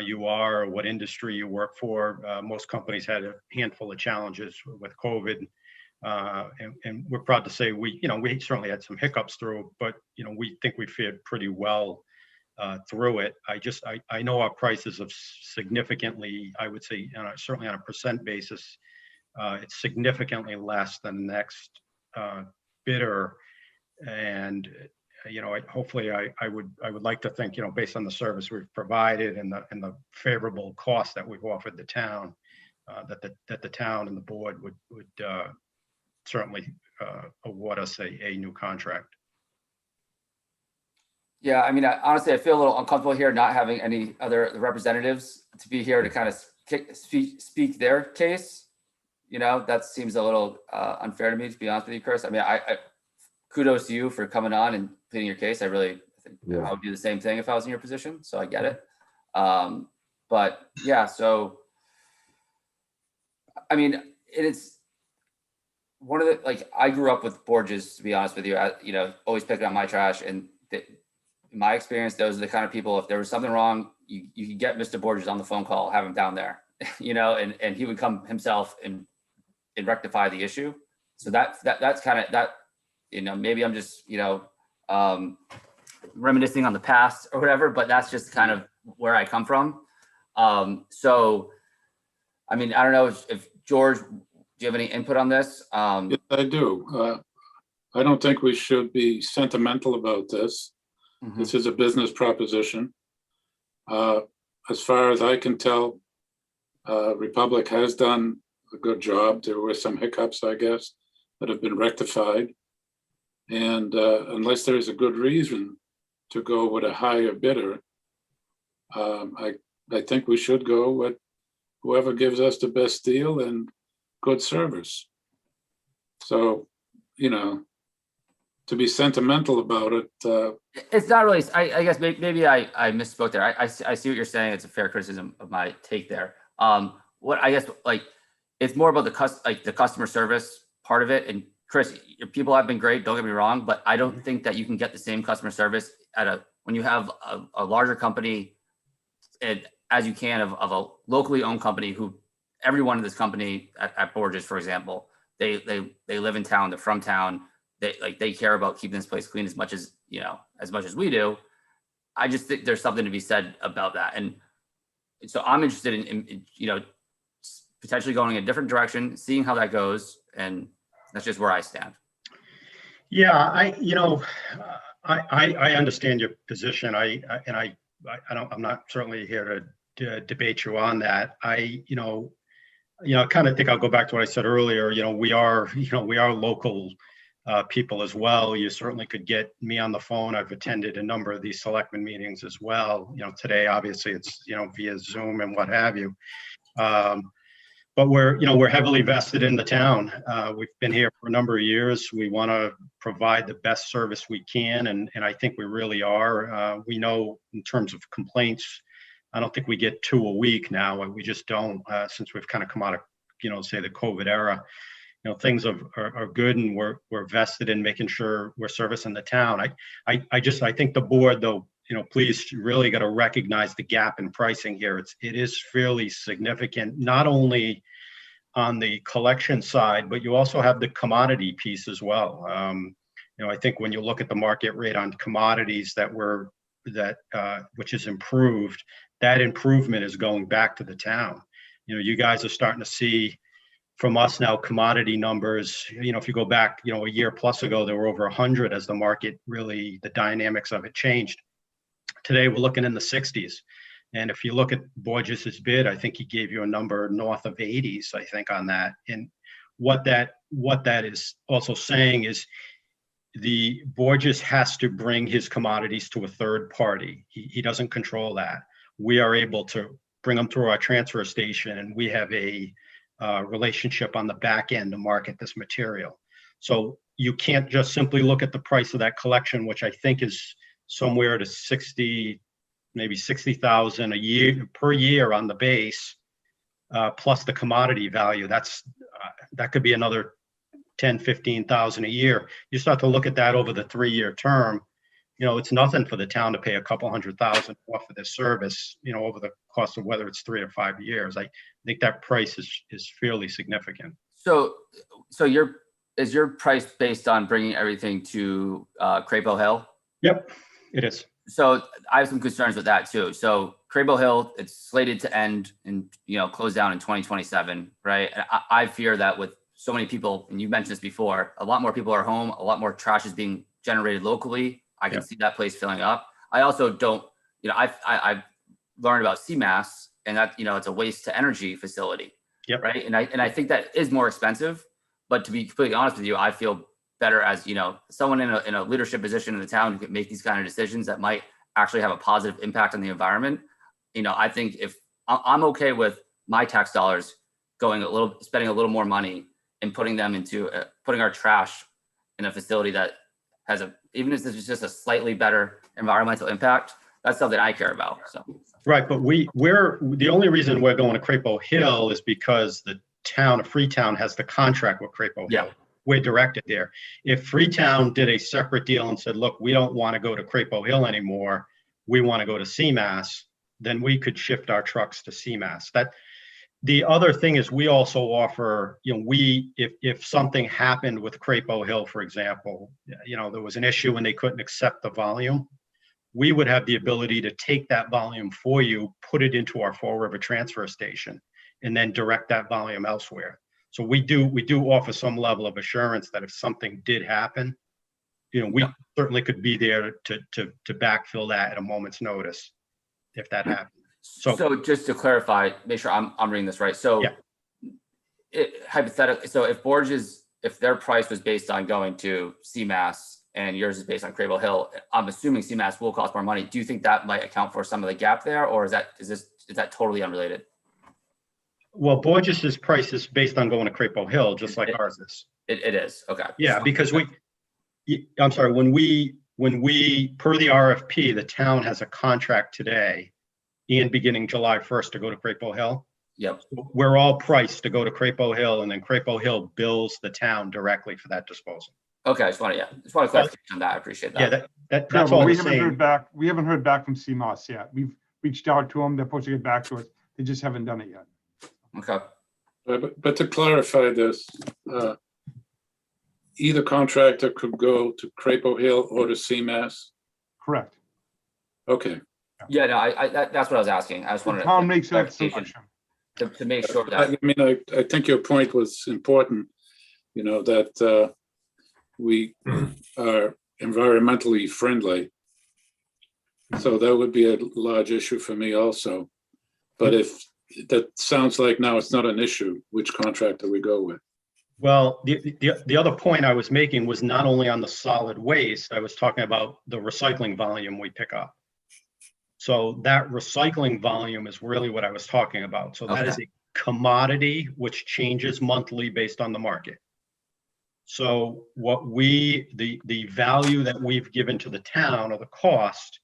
you are or what industry you work for. Most companies had a handful of challenges with COVID. And we're proud to say we certainly had some hiccups through, but, you know, we think we fared pretty well through it. I know our prices have significantly, I would say, certainly on a percent basis, it's significantly less than the next bidder. And, you know, hopefully I would like to think, you know, based on the service we've provided and the favorable cost that we've offered the town, that the town and the board would certainly award us a new contract. Yeah, I mean, honestly, I feel a little uncomfortable here not having any other representatives to be here to kind of speak their case. You know, that seems a little unfair to me, to be honest with you, Chris. I mean, I kudos to you for coming on and pleading your case. I think I would do the same thing if I was in your position, so I get it. But yeah, so I mean, it's one of the, like, I grew up with Borges, to be honest with you. You know, always picking up my trash, and in my experience, those are the kind of people, if there was something wrong, you could get Mr. Borges on the phone call, have him down there, you know, and he would come himself and rectify the issue. So that's kind of that, you know, maybe I'm just, you know, reminiscing on the past or whatever, but that's just kind of where I come from. So, I mean, I don't know if George, do you have any input on this? Yes, I do. I don't think we should be sentimental about this. Mm-hmm. This is a business proposition. As far as I can tell, Republic has done a good job. There were some hiccups, I guess, that have been rectified. And unless there's a good reason to go with a higher bidder, I think we should go with whoever gives us the best deal and good service. So, you know, to be sentimental about it. It's not really, I guess maybe I misspoke there. I see what you're saying. It's a fair criticism of my take there. What I guess, like, it's more about the customer service part of it. And Chris, your people have been great, don't get me wrong, but I don't think that you can get the same customer service when you have a larger company, and as you can of a locally owned company who everyone in this company at Borges, for example, they live in town, they're from town. They care about keeping this place clean as much as, you know, as much as we do. I just think there's something to be said about that. And so I'm interested in you know, potentially going in a different direction, seeing how that goes. And that's just where I stand. Yeah, I understand your position. I'm not certainly here to debate you on that. I kind of think I'll go back to what I said earlier. You know, we are local people as well. You certainly could get me on the phone. I've attended a number of these selectmen meetings as well. You know, today, obviously it's, you know, via Zoom and what have you. But we're heavily vested in the town. We've been here for a number of years. We want to provide the best service we can. And I think we really are. We know in terms of complaints, I don't think we get 2 a week now. We just don't, since we've kind of come out of, you know, say the COVID era. You know, things are good, and we're vested in making sure we're servicing the town. I think the board, though, you know, please really got to recognize the gap in pricing here. It is fairly significant, not only on the collection side, but you also have the commodity piece as well. You know, I think when you look at the market rate on commodities which is improved, that improvement is going back to the town. You know, you guys are starting to see from us now commodity numbers. You know, if you go back, you know, a year plus ago, there were over 100 as the market really, the dynamics of it changed. Today, we're looking in the 60s. And if you look at Borges's bid, I think he gave you a number north of 80s, I think, on that. And what that is also saying is the Borges has to bring his commodities to a third party. He doesn't control that. We are able to bring them through our transfer station, and we have a relationship on the back end to market this material. So you can't just simply look at the price of that collection, which I think is somewhere to 60, maybe 60,000 a year per year on the base, plus the commodity value, that could be another 10, 15,000 a year. You start to look at that over the 3-year term, it's nothing for the town to pay a couple $100,000 more for this service, over the cost of whether it's 3 or 5 years. I think that price is fairly significant. So is your price based on bringing everything to Crapo Hill? Yep, it is. So I have some concerns with that too. So Crapo Hill, it's slated to end and close down in 2027, right? And I fear that with so many people, and you mentioned this before, a lot more people are home, a lot more trash is being generated locally. I can see that place filling up. I also don't, I've learned about CMAS, and that it's a waste to energy facility, right? And I think that is more expensive. But to be completely honest with you, I feel better as someone in a leadership position in the town who can make these kind of decisions that might actually have a positive impact on the environment. I think if I'm okay with my tax dollars spending a little more money and putting them into putting our trash in a facility that has even if it's just a slightly better environmental impact, that's something I care about. So right, but we're the only reason we're going to Crapo Hill is because the town of Freetown has the contract with Crapo Hill. We're directed there. If Freetown did a separate deal and said, look, we don't want to go to Crapo Hill anymore, we want to go to CMAS, then we could shift our trucks to CMAS. The other thing is we also offer, if something happened with Crapo Hill, for example, there was an issue and they couldn't accept the volume, we would have the ability to take that volume for you, put it into our Fall River transfer station, and then direct that volume elsewhere. So we do offer some level of assurance that if something did happen, we certainly could be there to backfill that at a moment's notice if that happened. So just to clarify, make sure I'm reading this right. So hypothetically, so if their price was based on going to CMAS and yours is based on Crapo Hill, I'm assuming CMAS will cost more money. Do you think that might account for some of the gap there, or is that totally unrelated? Well, Borges's price is based on going to Crapo Hill, just like ours is. It is. Okay. Yeah, because I'm sorry, when we, per the RFP, the town has a contract today and beginning July 1st to go to Crapo Hill. Yep. We're all priced to go to Crapo Hill, and then Crapo Hill bills the town directly for that disposal. Okay, I just want to clarification on that. I appreciate that. Yeah, that's all we the haven't same. heard back. We haven't heard back from CMOS yet. We've reached out to them. They're supposed to get back to us. They just haven't done it yet. Okay. But to clarify this, either contractor could go to Crapo Hill or to CMAS? Correct. Okay. Yeah, no, that's what I was asking. I just wanted Tom makes that selection to make sure that. I mean, I think your point was important, that we are environmentally friendly. So that would be a large issue for me also. But if that sounds like now it's not an issue, which contractor we go with? Well, the other point I was making was not only on the solid waste, I was talking about the recycling volume we pick up. So that recycling volume is really what I was talking about. So that is a commodity which changes monthly based on the market. So what the value that we've given to the town, or the cost,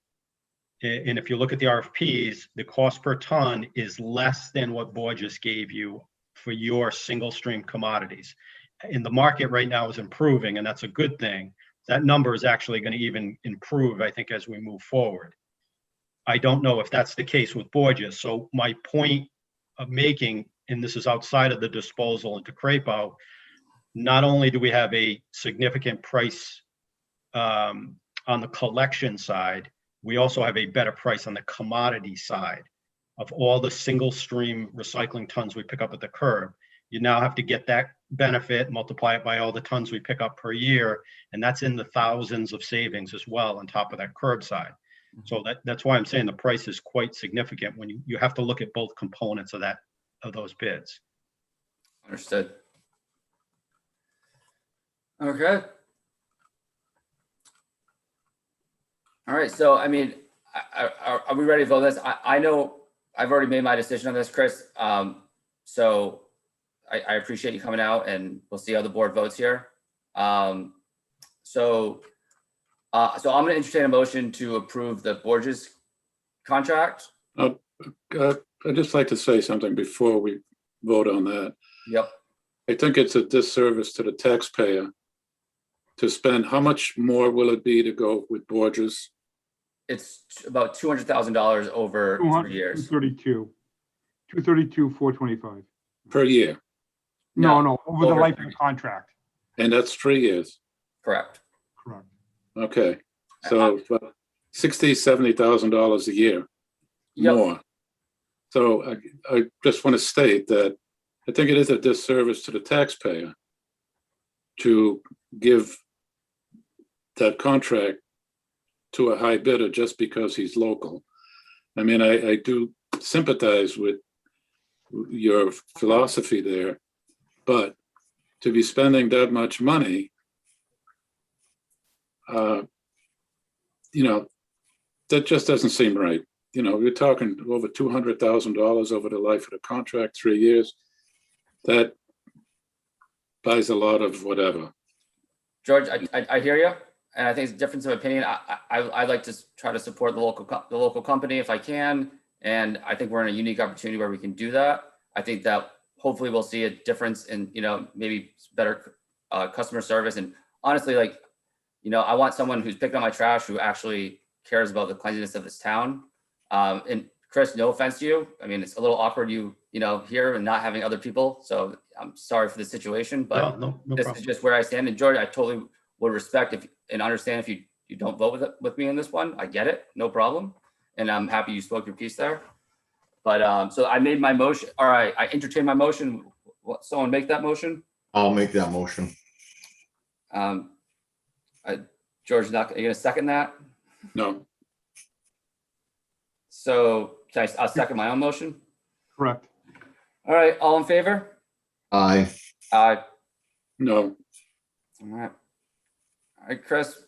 and if you look at the RFPs, the cost per ton is less than what Borges gave you for your single stream commodities. And the market right now is improving, and that's a good thing. That number is actually going to even improve, I think, as we move forward. I don't know if that's the case with Borges. So my point of making, and this is outside of the disposal into Crapo, not only do we have a significant price on the collection side, we also have a better price on the commodity side of all the single stream recycling tons we pick up at the curb. You now have to get that benefit, multiply it by all the tons we pick up per year, and that's in the thousands of savings as well on top of that curb side. So that's why I'm saying the price is quite significant when you have to look at both components of those bids. Understood. Okay. All right. So, I mean, are we ready to vote this? I know I've already made my decision on this, Chris. So I appreciate you coming out, and we'll see how the board votes here. So I'm going to entertain a motion to approve the Borges contract. I'd just like to say something before we vote on that. Yep. I think it's a disservice to the taxpayer to spend, how much more will it be to go with Borges? It's about $200,000 over 3 years. 232, 425. Per year? No, over the over life of 3 the contract. And that's 3 years. Correct. Correct. Okay, so about $60,000, $70,000 a year Yep. more. So I just want to state that I think it is a disservice to the taxpayer to give that contract to a high bidder just because he's local. I mean, I do sympathize with your philosophy there, but to be spending that much money, you know, that just doesn't seem right. You know, we're talking over $200,000 over the life of the contract, 3 years. That buys a lot of whatever. George, I hear you, and I think it's a difference of opinion. I like to try to support the local company if I can, and I think we're in a unique opportunity where we can do that. I think that hopefully we'll see a difference in, you know, maybe better customer service. And honestly, like, you know, I want someone who's picking up my trash who actually cares about the cleanliness of this town. And Chris, no offense to you. I mean, it's a little awkward you know, here and not having other people. So I'm sorry for the situation, but No this problem. is just where I stand. And George, I totally would respect and understand if you don't vote with me on this one. I get it, no problem. And I'm happy you spoke your piece there. But so I made my motion. All right, I entertain my motion. Someone make that motion. I'll make that motion. George, are you gonna second that? No, So I'll second my own motion. Correct. All right, all in favor? Aye. Aye. no, All right. All right, Chris,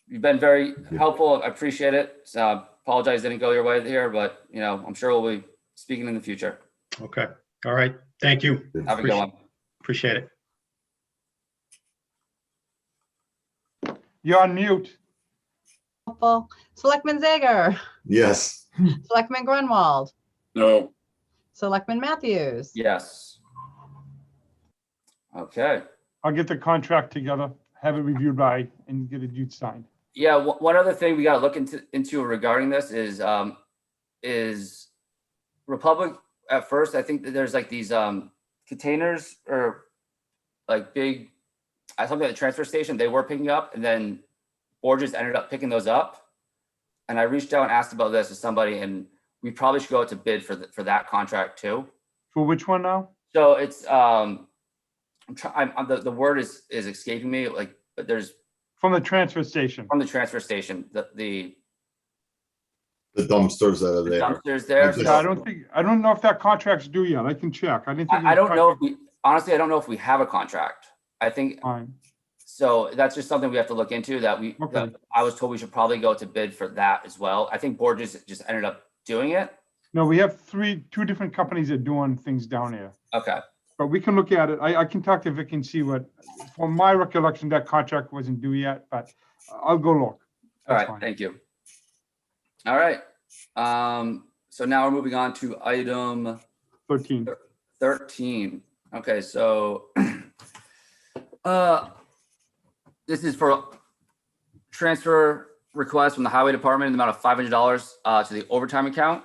you've been very helpful. I appreciate it. So, apologize didn't go your way here, but you know, I'm sure we'll be speaking in the future. Okay. All right. Thank you. Have a good one. Appreciate it. You're on mute. Selectman Zager, Yes. Selectman Grunwald, no. Selectman Matthews. Yes. Okay. I'll get the contract together, have it reviewed by, and get it signed. Yeah, one other thing we got to look into regarding this is Republic at first. I think that there's like these containers or like big, something at the transfer station they were picking up, and then Borges ended up picking those up. And I reached out and asked about this to somebody, and we probably should go out to bid for that contract too. For which one now? So it's the word is escaping me, like, but there's From the transfer station. from the transfer station, the The dumpsters that are there. dumpsters there. Yeah, So I don't know if that contract's due yet. I can check. I didn't think. I don't know if honestly, I don't know if we have a contract. I think, Fine. so that's just something we have to look into that Okay. that I was told we should probably go to bid for that as well. I think Borges just ended up doing it. No, we have two different companies that are doing things down here. Okay. But we can look at it. I can talk to Vic and see what, from my recollection, that contract wasn't due yet, but I'll go look. All That's right. fine. Thank you. All right. So now we're moving on to item 13. 13. Okay, so this is for transfer request from the highway department in the amount of $500 to the overtime account.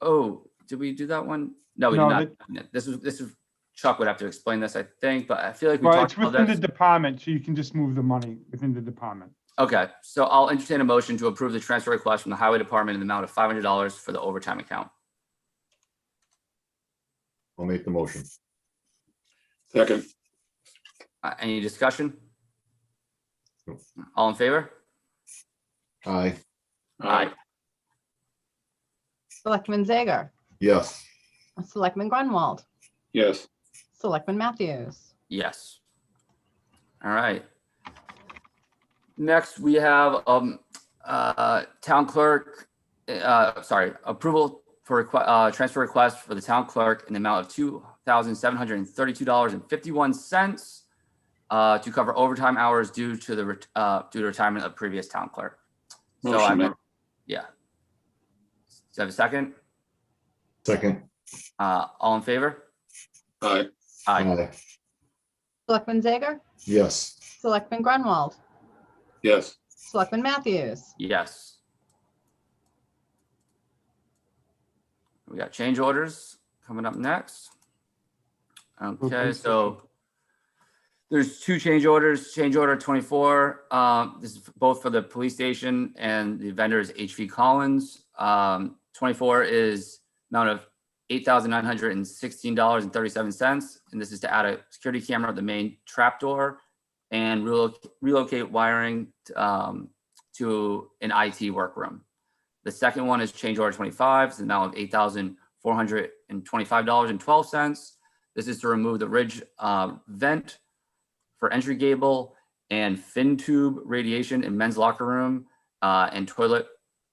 Oh, did we do that one? No, we did No, not. This is Chuck would have to explain this, I think, but I feel like we Well, talked it's about within the this. department, so you can just move the money within the department. Okay, so I'll entertain a motion to approve the transfer request from the highway department in the amount of $500 for the overtime account. I'll make the motion. Second, Any discussion? No. All in favor? Aye. aye, Selectman Zager, Yes. Selectman Grunwald, yes, Selectman Matthews. Yes. All right. Next, we have town clerk, approval for transfer request for the town clerk in the amount of $2,732.51 to cover overtime hours due to the retirement of previous town clerk. So Motion made. yeah. Do you have a second? Second. All in favor? Aye. Aye. Aye. Selectman Zager? Yes. Selectman Grunwald? Yes. Selectman Matthews? Yes. We got change orders coming up next. Okay, so there's two change orders. Change order 24. This is both for the police station and the vendor is HV Collins. 24 is amount of $8,916.37. And this is to add a security camera at the main trapdoor and relocate wiring to an IT workroom. The second one is change order 25. It's the amount of $8,425.12. This is to remove the ridge vent for entry gable and fin tube radiation in men's locker room and toilet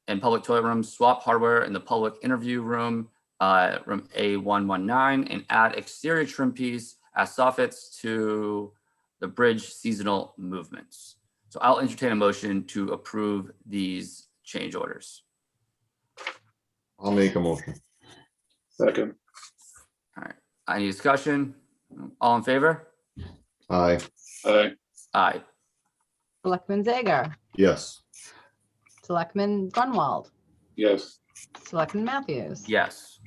and public toilet room, swap hardware in the public interview room, room A119, and add exterior trim piece as soffits to the bridge seasonal movements. So I'll entertain a motion to approve these change orders. I'll make a motion. Second. All right. Any discussion? All in favor? Aye. Aye. Aye. Selectman Zager? Yes. Selectman Grunwald? Yes. Selectman Matthews? Yes.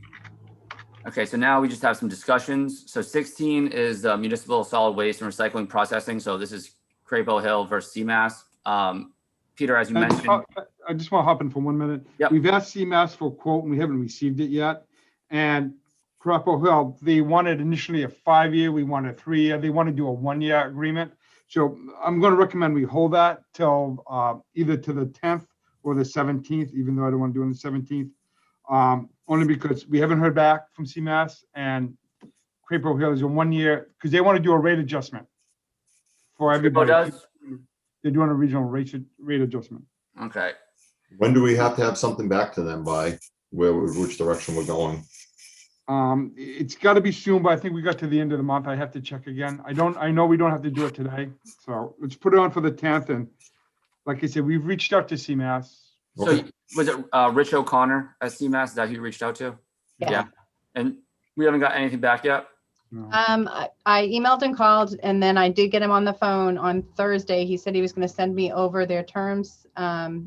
Okay, so now we just have some discussions. So 16 is the municipal solid waste and recycling processing. So this is Crapo Hill versus CMAS. Peter, as you mentioned. I just want to hop in for 1 minute. Yep. We've asked CMAS for a quote and we haven't received it yet. And Crapo Hill, they wanted initially a 5-year, we wanted a 3-year, they want to do a 1-year agreement. So I'm going to recommend we hold that till either to the 10th or the 17th, even though I don't want to do it on the 17th. Only because we haven't heard back from CMAS and Crapo Hill is a 1-year, because they want to do a rate adjustment for everybody. does? They're doing a regional rate adjustment. Okay. When do we have to have something back to them by? Which direction we're going? It's got to be soon, but I think we got to the end of the month. I have to check again. I know we don't have to do it today. So let's put it on for the 10th. And like I said, we've reached out to CMAS. So was it Rich O'Connor at CMAS? Is that who you reached out to? Yeah. And we haven't got anything back yet? No. I emailed and called, and then I did get him on the phone on Thursday. He said he was going to send me over their terms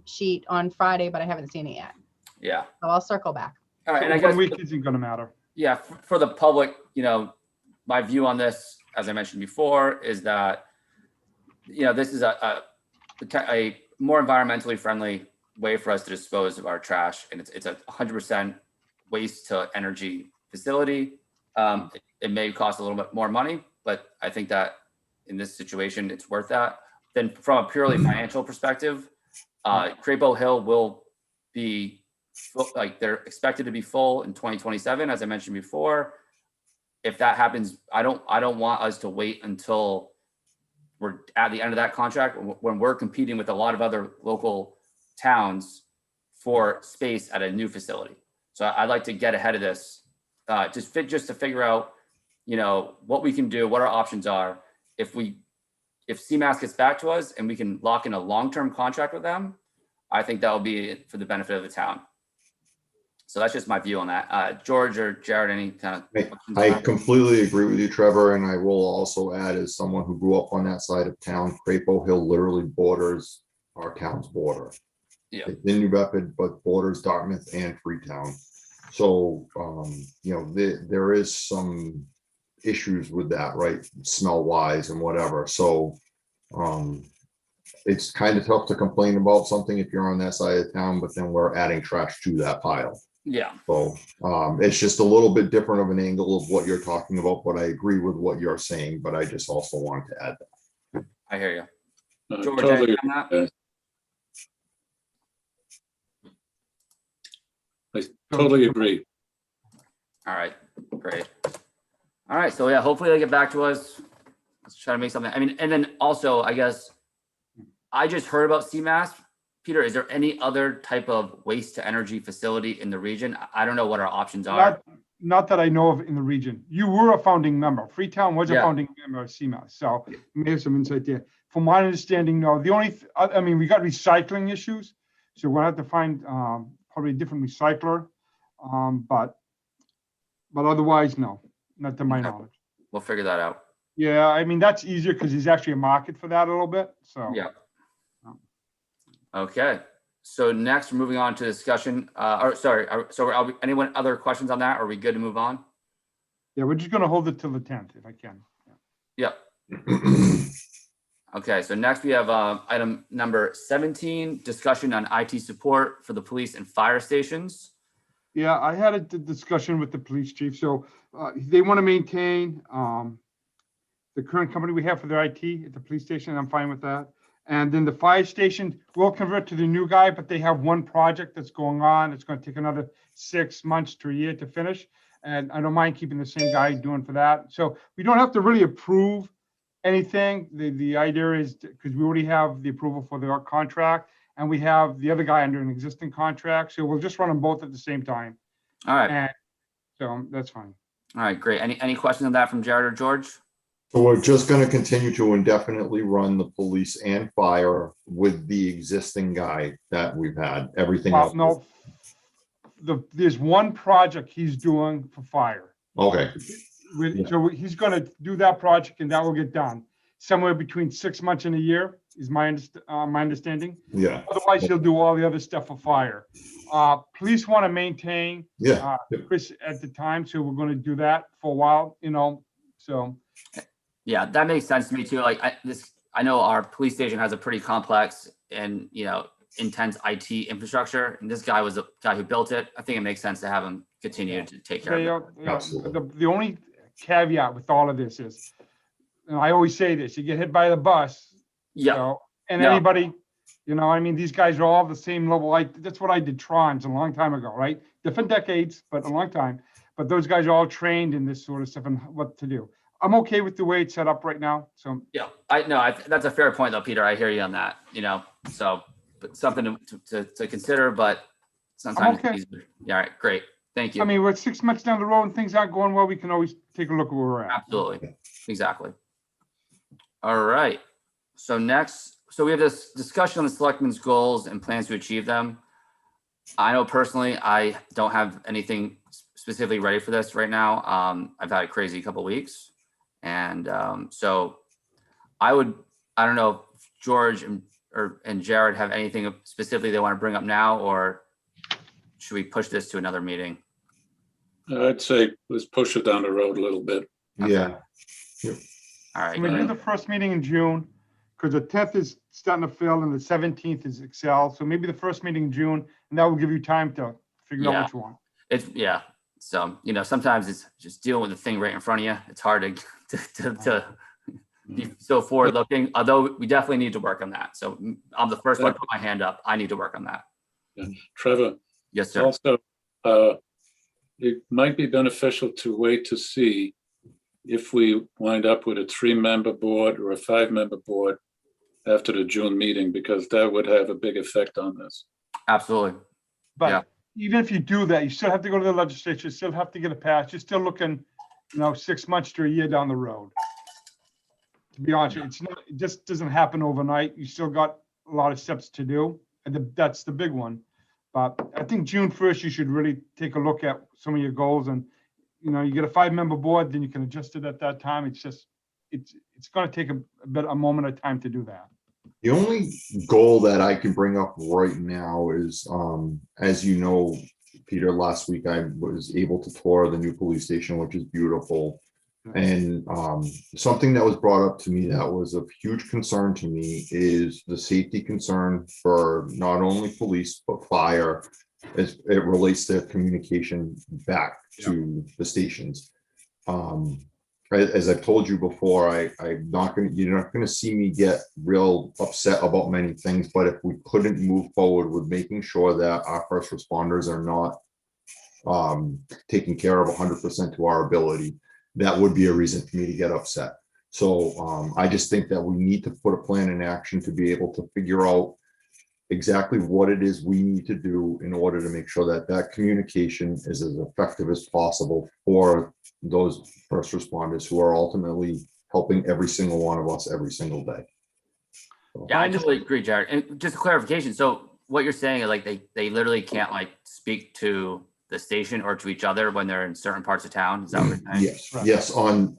sheet on Friday, but I haven't seen it yet. Yeah. So I'll circle back. All right. So And I 1 guess, week isn't going to matter. yeah, for the public, my view on this, as I mentioned before, is that, this is a more environmentally friendly way for us to dispose of our trash. And it's a 100% waste to energy facility. It may cost a little bit more money, but I think that in this situation, it's worth that. Then from a purely financial perspective, Crapo Hill will be they're expected to be full in 2027, as I mentioned before. If that happens, I don't want us to wait until we're at the end of that contract when we're competing with a lot of other local towns for space at a new facility. So I'd like to get ahead of this, just to figure out, what we can do, what our options are. If CMAS gets back to us and we can lock in a long-term contract with them, I think that will be for the benefit of the town. So that's just my view on that. George or Jared, any kind of questions on I that? completely agree with you, Trevor, and I will also add, as someone who grew up on that side of town, Crapo Hill literally borders our town's border. Yeah. It's in New Bedford, but borders Dartmouth and Freetown. So, there is some issues with that, right? Smell wise and whatever. So, it's kind of tough to complain about something if you're on that side of town, but then we're adding trash to that pile. Yeah. So it's just a little bit different of an angle of what you're talking about, but I agree with what you're saying, but I just also wanted to add that. I hear you. George, Totally. anything on that? I totally agree. All right, great. All right, so yeah, hopefully they get back to us. Let's try to make something. I mean, and then also, I guess, I just heard about CMAS. Peter, is there any other type of waste to energy facility in the region? I don't know what our options are. Not that I know of in the region. You were a founding member. Freetown was a Yeah. founding member of CMAS, so you may have some insight there. From my understanding, no. The only, we got recycling issues, so we'll have to find probably a different recycler. But but otherwise, no, not to my Okay. knowledge. We'll figure that out. Yeah, I mean, that's easier because there's actually a market for that a little bit, so. Yeah. Okay. So next, we're moving on to discussion. Anyone other questions on that? Are we good to move on? Yeah, we're just gonna hold it till the 10th if I can. Yep. Okay, so next we have item number 17, discussion on IT support for the police and fire stations. Yeah, I had a discussion with the police chief, so they want to maintain the current company we have for their IT at the police station. I'm fine with that. And then the fire station will convert to the new guy, but they have one project that's going on. It's going to take another 6 months to a year to finish. And I don't mind keeping the same guy doing for that. So we don't have to really approve anything. The idea is because we already have the approval for the contract and we have the other guy under an existing contract. So we'll just run them both at the same time. All right. And so that's fine. All right, great. Any questions on that from Jared or George? So we're just going to continue to indefinitely run the police and fire with the existing guy that we've had. Everything else. No, there's one project he's doing for fire. Okay. So he's going to do that project and that will get done somewhere between 6 months and a year is my understanding. Yeah. Otherwise, he'll do all the other stuff for fire. Police want to maintain Yeah. Chris at the time, so we're going to do that for a while, so. Yeah, that makes sense to me too. Like I know our police station has a pretty complex and, intense IT infrastructure. And this guy was the guy who built it. I think it makes sense to have him continue to take care of it. Absolutely. The only caveat with all of this is, and I always say this, you get hit by the bus. Yeah. And No. anybody, these guys are all the same level. That's what I did Trons a long time ago, right? Different decades, but a long time. But those guys are all trained in this sort of stuff and what to do. I'm okay with the way it's set up right now. So Yeah, that's a fair point though, Peter. I hear you on that, so but something to consider, but sometimes okay. it's easier. Yeah, all right, great. Thank you. I mean, we're 6 months down the road and things aren't going well. We can always take a look at where we're at. Absolutely. Exactly. All right. So next, we have this discussion on the selectmen's goals and plans to achieve them. I know personally, I don't have anything specifically ready for this right now. I've had a crazy couple weeks. And so I don't know if George and Jared have anything specifically they want to bring up now, or should we push this to another meeting? I'd say let's push it down the road a little bit. Yeah. All right. Can we do the first meeting in June? Because the 10th is starting to fill and the 17th is Excel. So maybe the first meeting in June, and that will give you time to figure out what you want. So, sometimes it's just dealing with the thing right in front of you. It's hard to be so forward looking, although we definitely need to work on that. So I'm the first one to put my hand up. I need to work on that. Yeah. Trevor. Yes, sir. Also, it might be beneficial to wait to see if we wind up with a 3-member board or a 5-member board after the June meeting, because that would have a big effect on this. Absolutely. But even if you do that, you still have to go to the legislature, you still have to get it passed. You're still looking, 6 months to a year down the road. To be honest, it just doesn't happen overnight. You still got a lot of steps to do. And that's the big one. But I think June 1st, you should really take a look at some of your goals. And, you get a 5-member board, then you can adjust it at that time. It's just, it's going to take a moment of time to do that. The only goal that I can bring up right now is, as you know, Peter, last week I was able to tour the new police station, which is beautiful. And something that was brought up to me that was of huge concern to me is the safety concern for not only police, but fire as it relates to communication back to the stations. As I've told you before, you're not going to see me get real upset about many things, but if we couldn't move forward with making sure that our first responders are not taken care of 100% to our ability, that would be a reason for me to get upset. So I just think that we need to put a plan in action to be able to figure out exactly what it is we need to do in order to make sure that that communication is as effective as possible for those first responders who are ultimately helping every single one of us every single day. So, Yeah, I totally agree, Jared. And just a clarification. So what you're saying is like they literally can't speak to the station or to each other when they're in certain parts of town? Is that what you're saying? Yes, Right. yes, on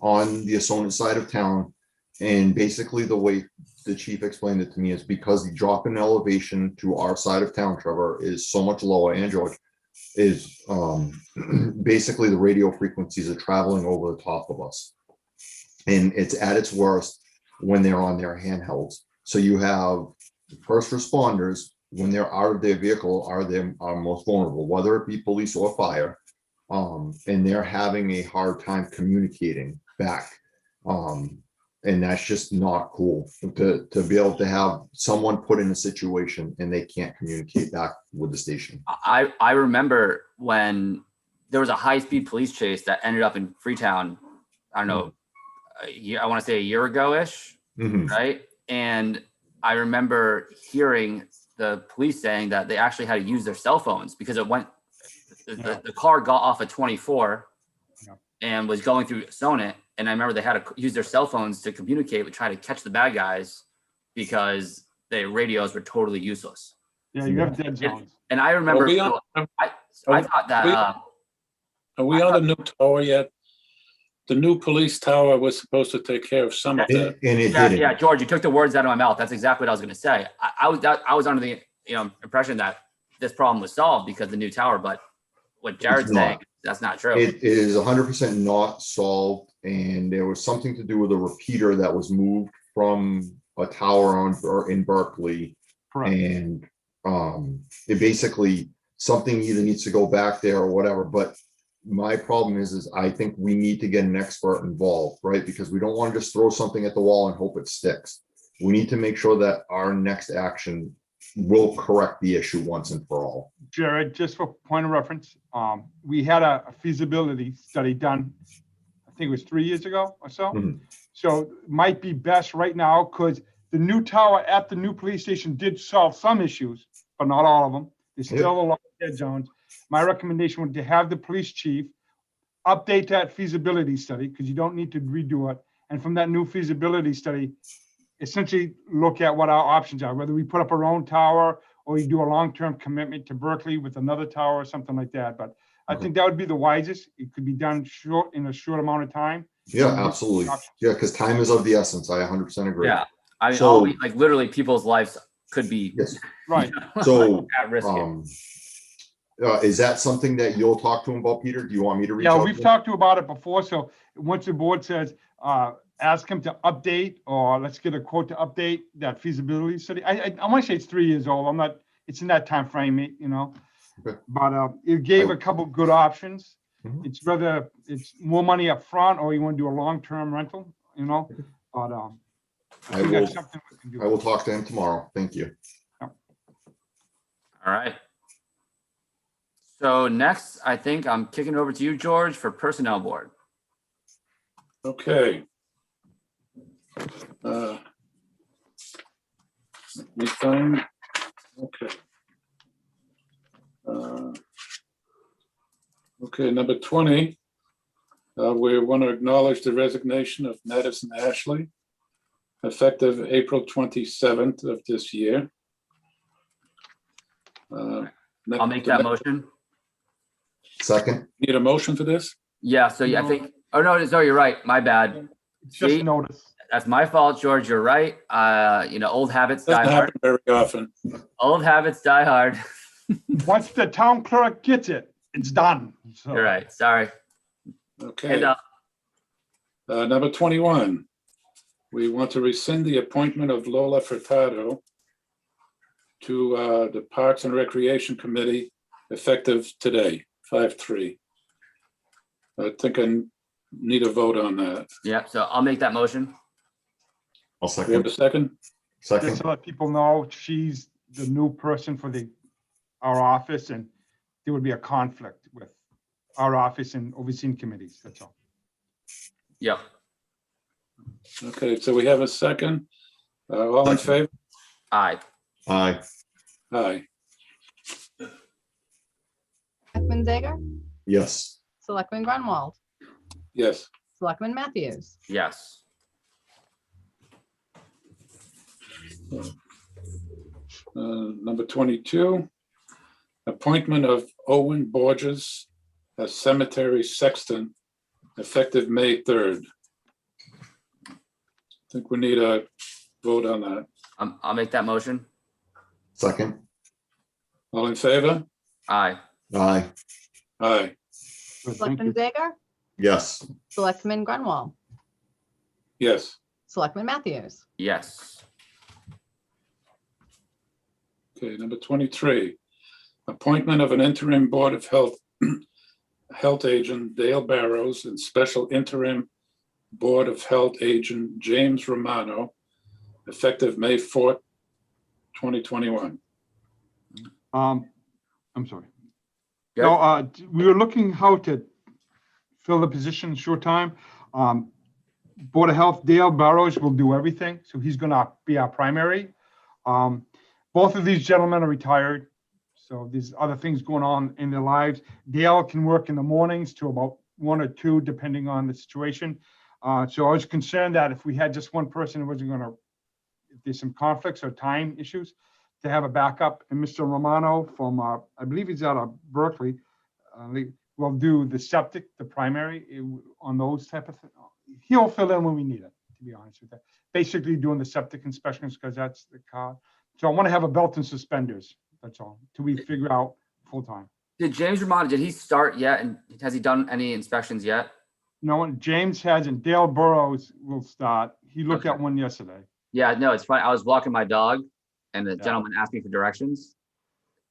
the Assonet side of town. And basically the way the chief explained it to me is because the drop in elevation to our side of town, Trevor, is so much lower, and George, is basically the radio frequencies are traveling over the top of us. And it's at its worst when they're on their handhelds. So you have first responders, when they're out of their vehicle, are most vulnerable, whether it be police or fire. And they're having a hard time communicating back. And that's just not cool to be able to have someone put in a situation and they can't communicate back with the station. I remember when there was a high-speed police chase that ended up in Freetown, I don't know, I want to say a year ago-ish, Mhm. right? And I remember hearing the police saying that they actually had to use their cell phones because it went, the car got off at 24 and was going through Sonnet. And I remember they had to use their cell phones to communicate, try to catch the bad guys because the radios were totally useless. Yeah, you have dead zones. And I remember, I thought that, Are we on the new tower yet? The new police tower was supposed to take care of some of that. And it yeah, didn't. yeah, George, you took the words out of my mouth. That's exactly what I was going to say. I was under the impression that this problem was solved because of the new tower, but what Jared's It's not. saying, that's not true. It is 100% not solved, and there was something to do with a repeater that was moved from a tower in Berkeley, Correct. and it basically something either needs to go back there or whatever. But my problem is I think we need to get an expert involved, right? Because we don't want to just throw something at the wall and hope it sticks. We need to make sure that our next action will correct the issue once and for all. Jared, just for point of reference, we had a feasibility study done, I think it was 3 years ago or so. Mhm. So it might be best right now because the new tower at the new police station did solve some issues, but not all of them. There's still a lot of dead zones. My recommendation would to have the police chief update that feasibility study because you don't need to redo it. And from that new feasibility study, essentially look at what our options are, whether we put up our own tower or you do a long-term commitment to Berkeley with another tower or something like that. But I think that would be the wisest. It could be done in a short amount of time. Yeah, absolutely. Yeah, because time is of the essence. I 100% agree. Yeah, I mean, So- like literally people's lives could be Yes. Right. So, at risk. Here. is that something that you'll talk to him about, Peter? Do you want me to reach Yeah, out? we've to him? talked to you about it before. So once the board says, ask him to update, or let's get a quote to update that feasibility study. I want to say it's 3 years old. I'm not, it's in that time frame, you know. Okay. But it gave a couple good options. Mhm. It's whether it's more money up front or you want to do a long-term rental, you know. But I think that's something we can do. I will talk to him tomorrow. Thank you. All right. So next, I think I'm kicking it over to you, George, for Personnel Board. Okay. Let me find, okay. Okay, number 20. We want to acknowledge the resignation of Madison Ashley, effective April 27th of this year. I'll make that motion. Second. Need a motion for this? Yeah, so yeah, I think, oh no, you're right. My bad. It's just See? notice. That's my fault, George. You're right. Old habits die Doesn't hard. happen very often. Old habits die hard. Once the town clerk gets it, it's done. So, You're right. Sorry. Okay. And, Number 21, we want to rescind the appointment of Lola Furtado to the Parks and Recreation Committee effective today, 5/3. I think I need a vote on that. yeah, so I'll make that motion. I'll Do we have second. a second? just Second. to let people know, she's the new person for our office, and there would be a conflict with our office and overseeing committees, that's all. Yep. Okay, so we have a second. All in favor? Aye. Aye. Aye. Selectman Zager? Yes. Selectman Grunwald? Yes. Selectman Matthews? Yes. Number 22, Appointment of Owen Borges as cemetery sexton, effective May 3rd. I think we need a vote on that. I'll make that motion. Second. All in favor? Aye. Aye. Aye. Good, thank Selectman you. Zager, Yes. Selectman Grunwald, Yes. Selectman Matthews. Yes. Okay, number 23, appointment of an interim Board of Health Health Agent Dale Barrows and special interim Board of Health Agent James Romano, effective May 4th, 2021. I'm sorry. Good. No, we were looking how to fill the position in short time. Board of Health, Dale Barrows will do everything, so he's gonna be our primary. Both of these gentlemen are retired, so there's other things going on in their lives. Dale can work in the mornings to about 1 or 2, depending on the situation. So I was concerned that if we had just one person, it wasn't gonna, if there's some conflicts or time issues, to have a backup. And Mr. Romano from, I believe he's out of Berkeley, will do the septic, the primary on those type of things. He'll fill in when we need it, to be honest with you. Basically doing the septic inspections because that's the car. So I want to have a belt and suspenders. That's all, till we figure out full time. Did James Romano, did he start yet? And has he done any inspections yet? No, James hasn't. Dale Burrows will start. He looked Okay. at one yesterday. Yeah, no, it's funny. I was walking my dog and the gentleman asked me for directions.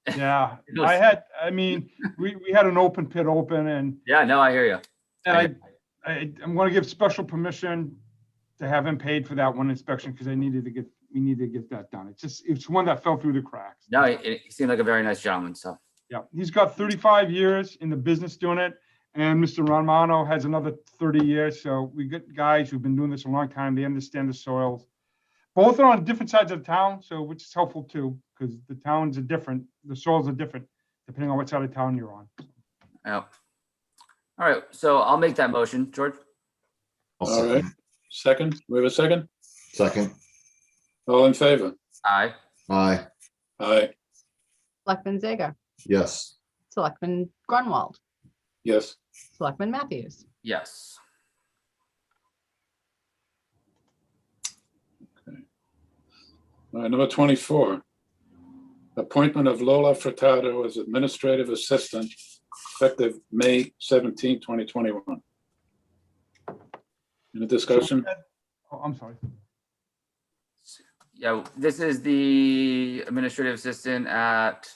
Yeah, It was- we had an open pit open and Yeah, no, I hear you. I'm going to give special permission to have him paid for that one inspection because we needed to get that done. It's one that fell through the cracks. No, he seemed like a very nice gentleman, so. Yeah, he's got 35 years in the business doing it, and Mr. Romano has another 30 years. So we get guys who've been doing this a long time. They understand the soils. Both are on different sides of the town, so which is helpful too, because the towns are different. The soils are different depending on what side of town you're on. Yeah. All right, so I'll make that motion, George. I'll All right. Second, we have a second? Second. All in favor? Aye. Aye. Aye. Selectman Zager, Yes. Selectman Grunwald, Yes. Selectman Matthews. Yes. All right, number 24, appointment of Lola Furtado as administrative assistant, effective May 17, 2021. Any discussion? Oh, I'm sorry. Yeah, this is the administrative assistant at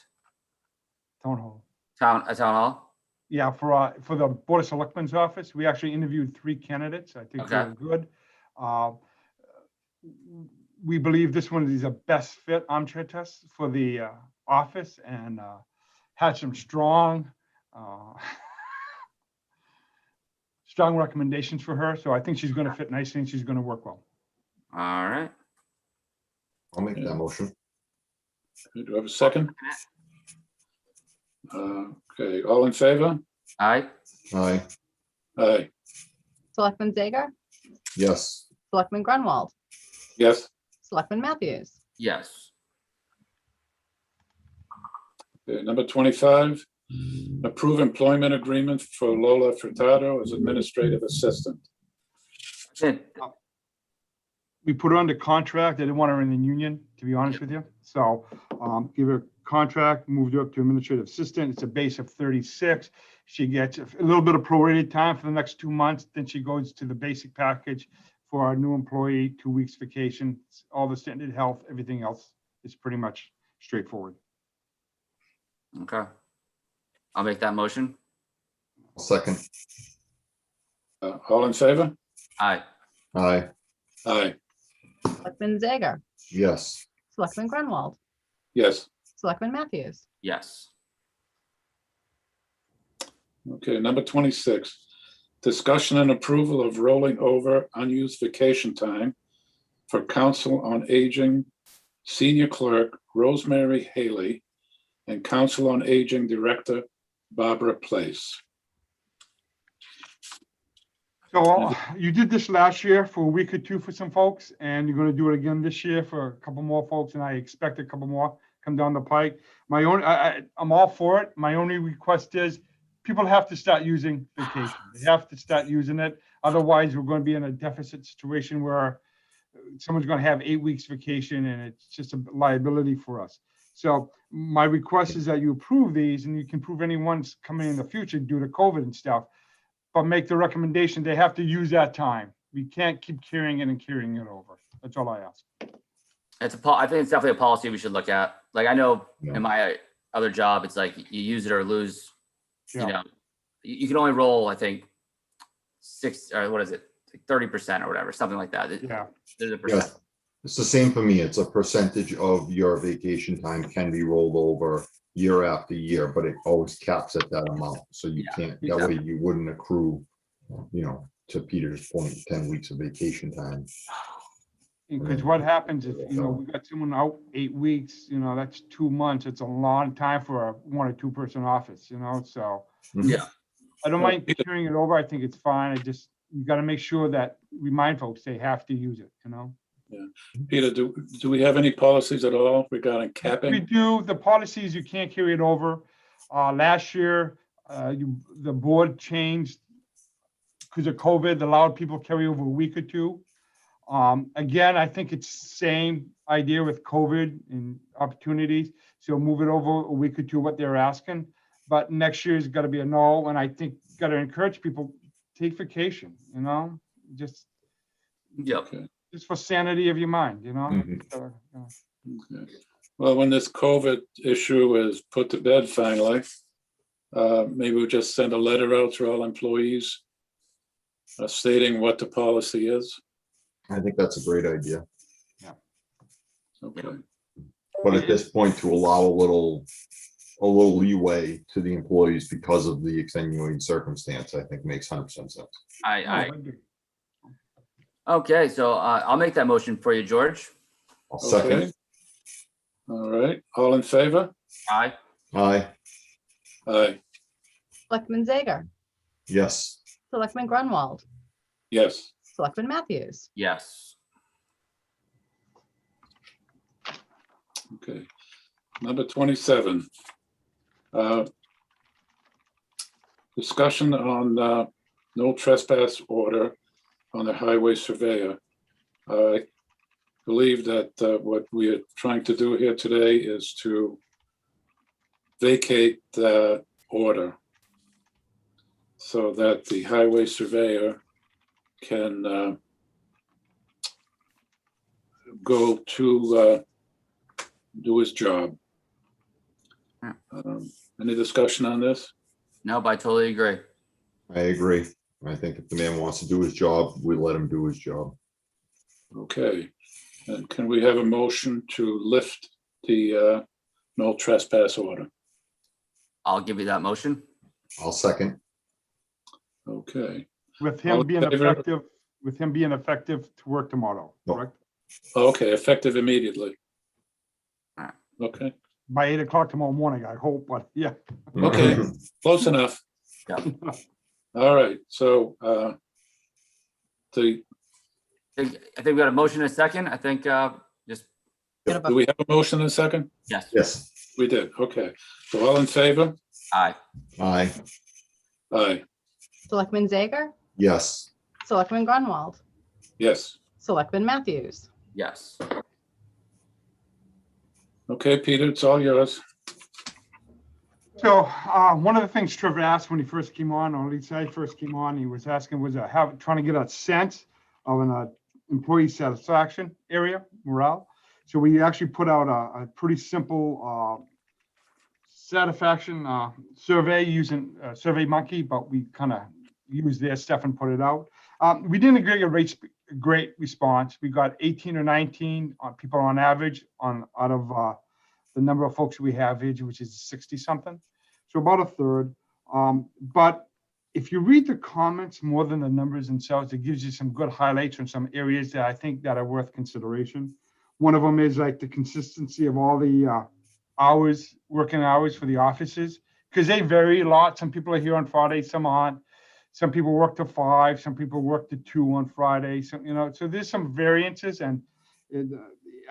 Town hall. town hall. Yeah, for the Board of Selectmen's office, we actually interviewed 3 candidates. I think they Okay. were good. We believe this one is a best fit armchair test for the office and had some strong recommendations for her. So I think she's going to fit nicely and she's going to work well. All right. I'll make that motion. Do I have a second? Okay, all in favor? Aye. Aye. Aye. Selectman Zager, Yes. Selectman Grunwald, Yes. Selectman Matthews. Yes. Okay, number 25, approve employment agreement for Lola Furtado as administrative assistant. And- We put her under contract. I didn't want her in the union, to be honest with you. So give her a contract, moved her up to administrative assistant. It's a base of 36. She gets a little bit of prorated time for the next 2 months. Then she goes to the basic package for our new employee, 2 weeks vacation, all the standard health, everything else is pretty much straightforward. Okay. I'll make that motion. Second. All in favor? Aye. Aye. Aye. Selectman Zager, Yes. Selectman Grunwald, Yes. Selectman Matthews. Yes. Okay, number 26, discussion and approval of rolling over unused vacation time for Council on Aging Senior Clerk Rosemary Haley and Council on Aging Director Barbara Place. So you did this last year for a week or 2 for some folks, and you're going to do it again this year for a couple more folks, and I expect a couple more come down the pike. I'm all for it. My only request is people have to start using vacation. They have to start using it. Otherwise, we're going to be in a deficit situation where someone's going to have 8 weeks vacation and it's just a liability for us. So my request is that you approve these, and you can approve any ones coming in the future due to COVID and stuff, but make the recommendation they have to use that time. We can't keep carrying it and carrying it over. That's all I ask. I think it's definitely a policy we should look at. Like, I know Yeah. in my other job, it's like you use it or lose, Yeah. you know, you can only roll, I think, 30% or whatever, something like that. Yeah. There's a percent. Yeah. It's the same for me. It's a percentage of your vacation time can be rolled over year after year, but it always caps at that amount. So you Yeah, can't, that exactly. way you wouldn't accrue, you know, to Peter's point, 10 weeks of vacation time. Because what happens if, you know, we got someone out 8 weeks, you know, that's 2 months. It's a long time for a 1 or 2 person office, you know, so. Yeah. I don't mind carrying it over. I think it's fine. You got to make sure that remind folks they have to use it, you know? Peter, do we have any policies at all regarding We capping? do. The policies, you can't carry it over. Last year, the board changed because of COVID, allowed people to carry over a week or 2. Again, I think it's same idea with COVID and opportunities. So move it over a week or 2, what they're asking. But next year's got to be a no. And I think got to encourage people, take vacation, you know, just Yep. Okay. just for sanity of your mind, you know? Mhm. Okay. Well, when this COVID issue is put to bed finally, maybe we'll just send a letter out to all employees stating what the policy is. I think that's a great idea. Okay. But at this point, to allow a little leeway to the employees because of the extenuating circumstance, I think makes 100% sense. Okay, so I'll make that motion for you, George. I'll second. Okay. All right. All in favor? Aye. Aye, Aye. Selectman Zager, yes. Selectman Grunwald, Yes. Selectman Matthews. Yes. Okay. Number 27. Discussion on no trespass order on the highway surveyor. I believe that what we are trying to do here today is to vacate the order so that the highway surveyor can go to do his job. Any discussion on this? Nope, I totally agree. I agree. I think if the man wants to do his job, we let him do his job. Okay, and can we have a motion to lift the no trespass order? I'll give you that motion. I'll second. Okay, With All him in being effective to work tomorrow, No. correct? okay, effective immediately. Alright. Okay, By 8 o'clock tomorrow morning, I hope, but yeah. Okay. close enough. Yeah. All right, so the, I think we got a motion in a second. I think just, do we have a motion in a second? yes. Yes, We did, okay. So all in favor? Aye. aye, Aye, Selectman Zager, yes. Selectman Grunwald, yes. Selectman Matthews. Yes. Okay, Peter, it's all yours. So one of the things Trevor asked when he first came on, or at least I first came on, he was asking was trying to get a sense of an employee satisfaction area, morale. So we actually put out a pretty simple satisfaction survey using SurveyMonkey, but we kind of used their stuff and put it out. We didn't get a great response. We got 18 or 19 people on average out of the number of folks we have, which is 60 something. So about a third. But if you read the comments more than the numbers themselves, it gives you some good highlights on some areas that I think that are worth consideration. One of them is like the consistency of all the working hours for the offices, because they vary a lot. Some people are here on Friday, some aren't. Some people work till 5, some people work to 2 on Friday. So, so there's some variances, and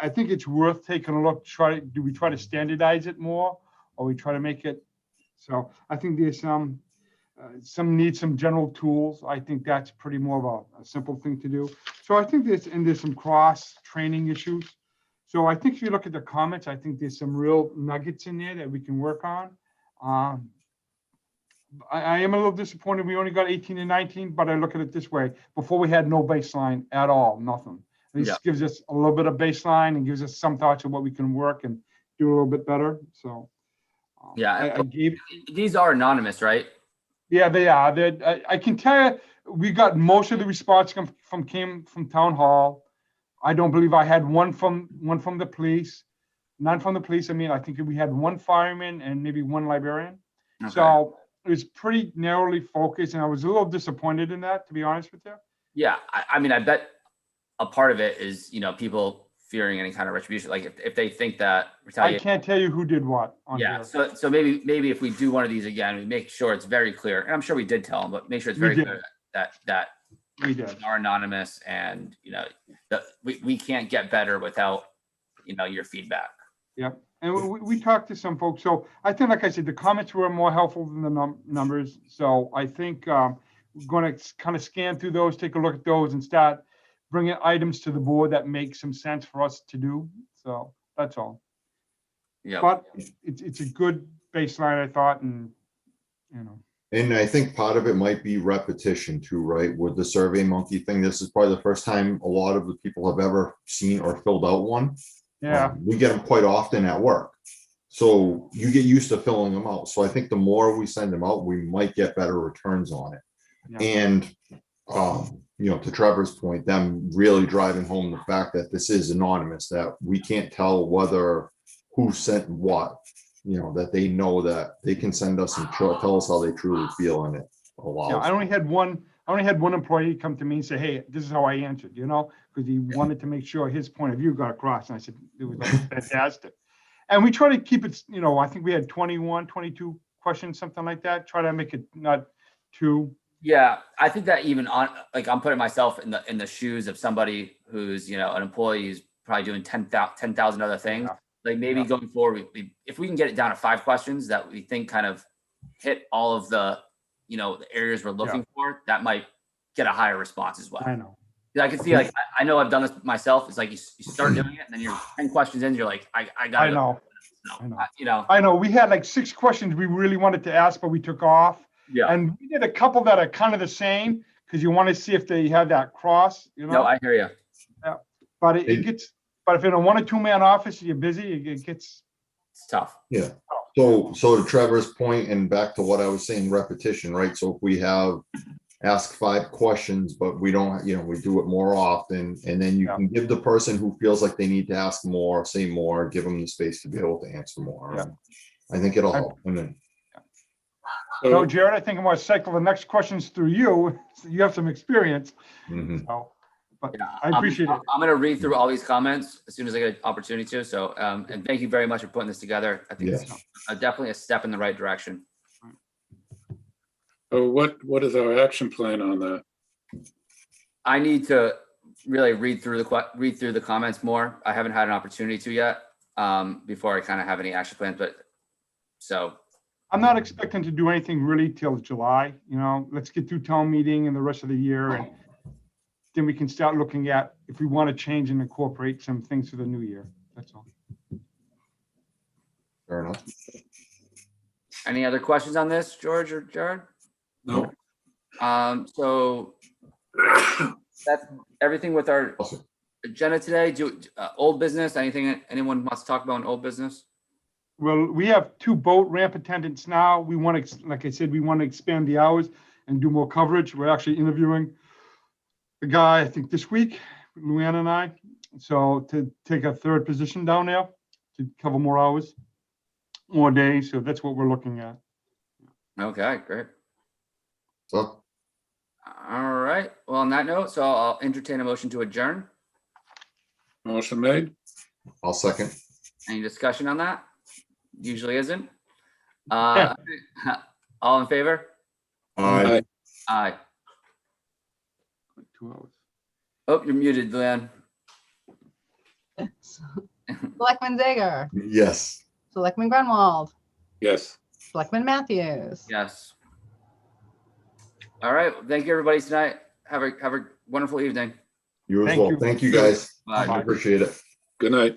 I think it's worth taking a look, do we try to standardize it more, or we try to make it? So I think there's some need some general tools. I think that's pretty more of a simple thing to do. So I think there's some cross training issues. So I think if you look at the comments, I think there's some real nuggets in there that we can work on. I am a little disappointed. We only got 18 and 19, but I look at it this way. Before we had no baseline at all, nothing. This gives us a little bit of baseline and gives us some thoughts of what we can work and do a little bit better. So Yeah, I gave. these are anonymous, right? Yeah, they are. I can tell you, we got most of the response came from town hall. I don't believe I had one from the police, none from the police. I mean, I think we had one fireman and maybe one librarian. Okay. So it was pretty narrowly focused, and I was a little disappointed in that, to be honest with you. Yeah, I mean, I bet a part of it is, people fearing any kind of retribution. Like if they think that I retaliation. can't tell you who did what on Yeah, here. so maybe if we do one of these again, we make sure it's very clear. And I'm sure we did tell them, but make sure it's We very did. clear that We did. are anonymous, and that we can't get better without your feedback. Yep. And we talked to some folks. So I think, like I said, the comments were more helpful than the numbers. So I think we're going to kind of scan through those, take a look at those, and start bringing items to the board that make some sense for us to do. So that's all. Yeah. But it's a good baseline, I thought, and And I think part of it might be repetition too, right? With the Survey Monkey thing, this is probably the first time a lot of the people have ever seen or filled out one. yeah. We get them quite often at work. So you get used to filling them out. So I think the more we send them out, we might get better returns on it. Yeah. And, to Trevor's point, them really driving home the fact that this is anonymous, that we can't tell who sent what, that they know that they can send us and tell us how they truly feel, and it allows. Yeah, I only had one employee come to me and say, "Hey, this is how I answered," because he wanted to make sure his point of view got across. And I said, it was fantastic. And we try to keep it, I think we had 21, 22 questions, something like that. Try to make it not too. Yeah, I think that even I'm putting myself in the shoes of somebody who's, an employee who's probably doing 10,000 other things. Yeah. Like maybe going forward, if we can get it down to 5 questions that we think kind of hit all of the, the areas we're looking for, that might get a higher response as well. I know. I can see, like, I know I've done this myself. It's like you start doing it, and then you're 10 questions in, you're like, I got. I know. No, I know. We had like 6 questions we really wanted to ask, but we took off. Yeah. And we did a couple that are kind of the same because you want to see if they have that cross. No, I hear you. Yeah. But it gets. But if in a 1 or 2 man office, you're busy, it gets. It's tough. Yeah. So to Trevor's point, and back to what I was saying, repetition, right? So if we ask 5 questions, but we don't, we do it more often, and then you can give the person who feels like they need to ask more, say more, give them the space to be able to answer more. Yeah. I think it'll help. And then, So Jared, I think I'm going to cycle the next questions through you. So you have some experience. mhm. So, but Yeah, I appreciate it. I'm going to read through all these comments as soon as I get an opportunity to. So, and thank you very much for putting this together. I think it's definitely a step in the right direction. So what is our action plan on that? I need to really read through the comments more. I haven't had an opportunity to yet, before I kind of have any action plans, but so. I'm not expecting to do anything really till July, let's get through town meeting and the rest of the year. And then we can start looking at if we want to change and incorporate some things for the new year. That's all. Fair enough. Any other questions on this, George or Jared? No. So that's everything with our Awesome. agenda today. Old business, anything anyone wants to talk about in old business? Well, we have 2 boat ramp attendants now. We want to, like I said, we want to expand the hours and do more coverage. We're actually interviewing a guy, I think this week, Luann and I. So to take a 3rd position down there to cover more hours, more days. So that's what we're looking at. Okay, great. So, All right. Well, on that note, so I'll entertain a motion to adjourn. Motion made? I'll second. Any discussion on that? Usually isn't. All in favor? Aye. Aye. 2 hours. Oh, you're muted, Luann. Selectman Zager, Yes. Selectman Grunwald, Yes. Selectman Matthews. Yes. All right. Thank you, everybody, tonight. Have a wonderful evening. You as Thank well. you. Thank you, guys. Bye. I appreciate it. Good night.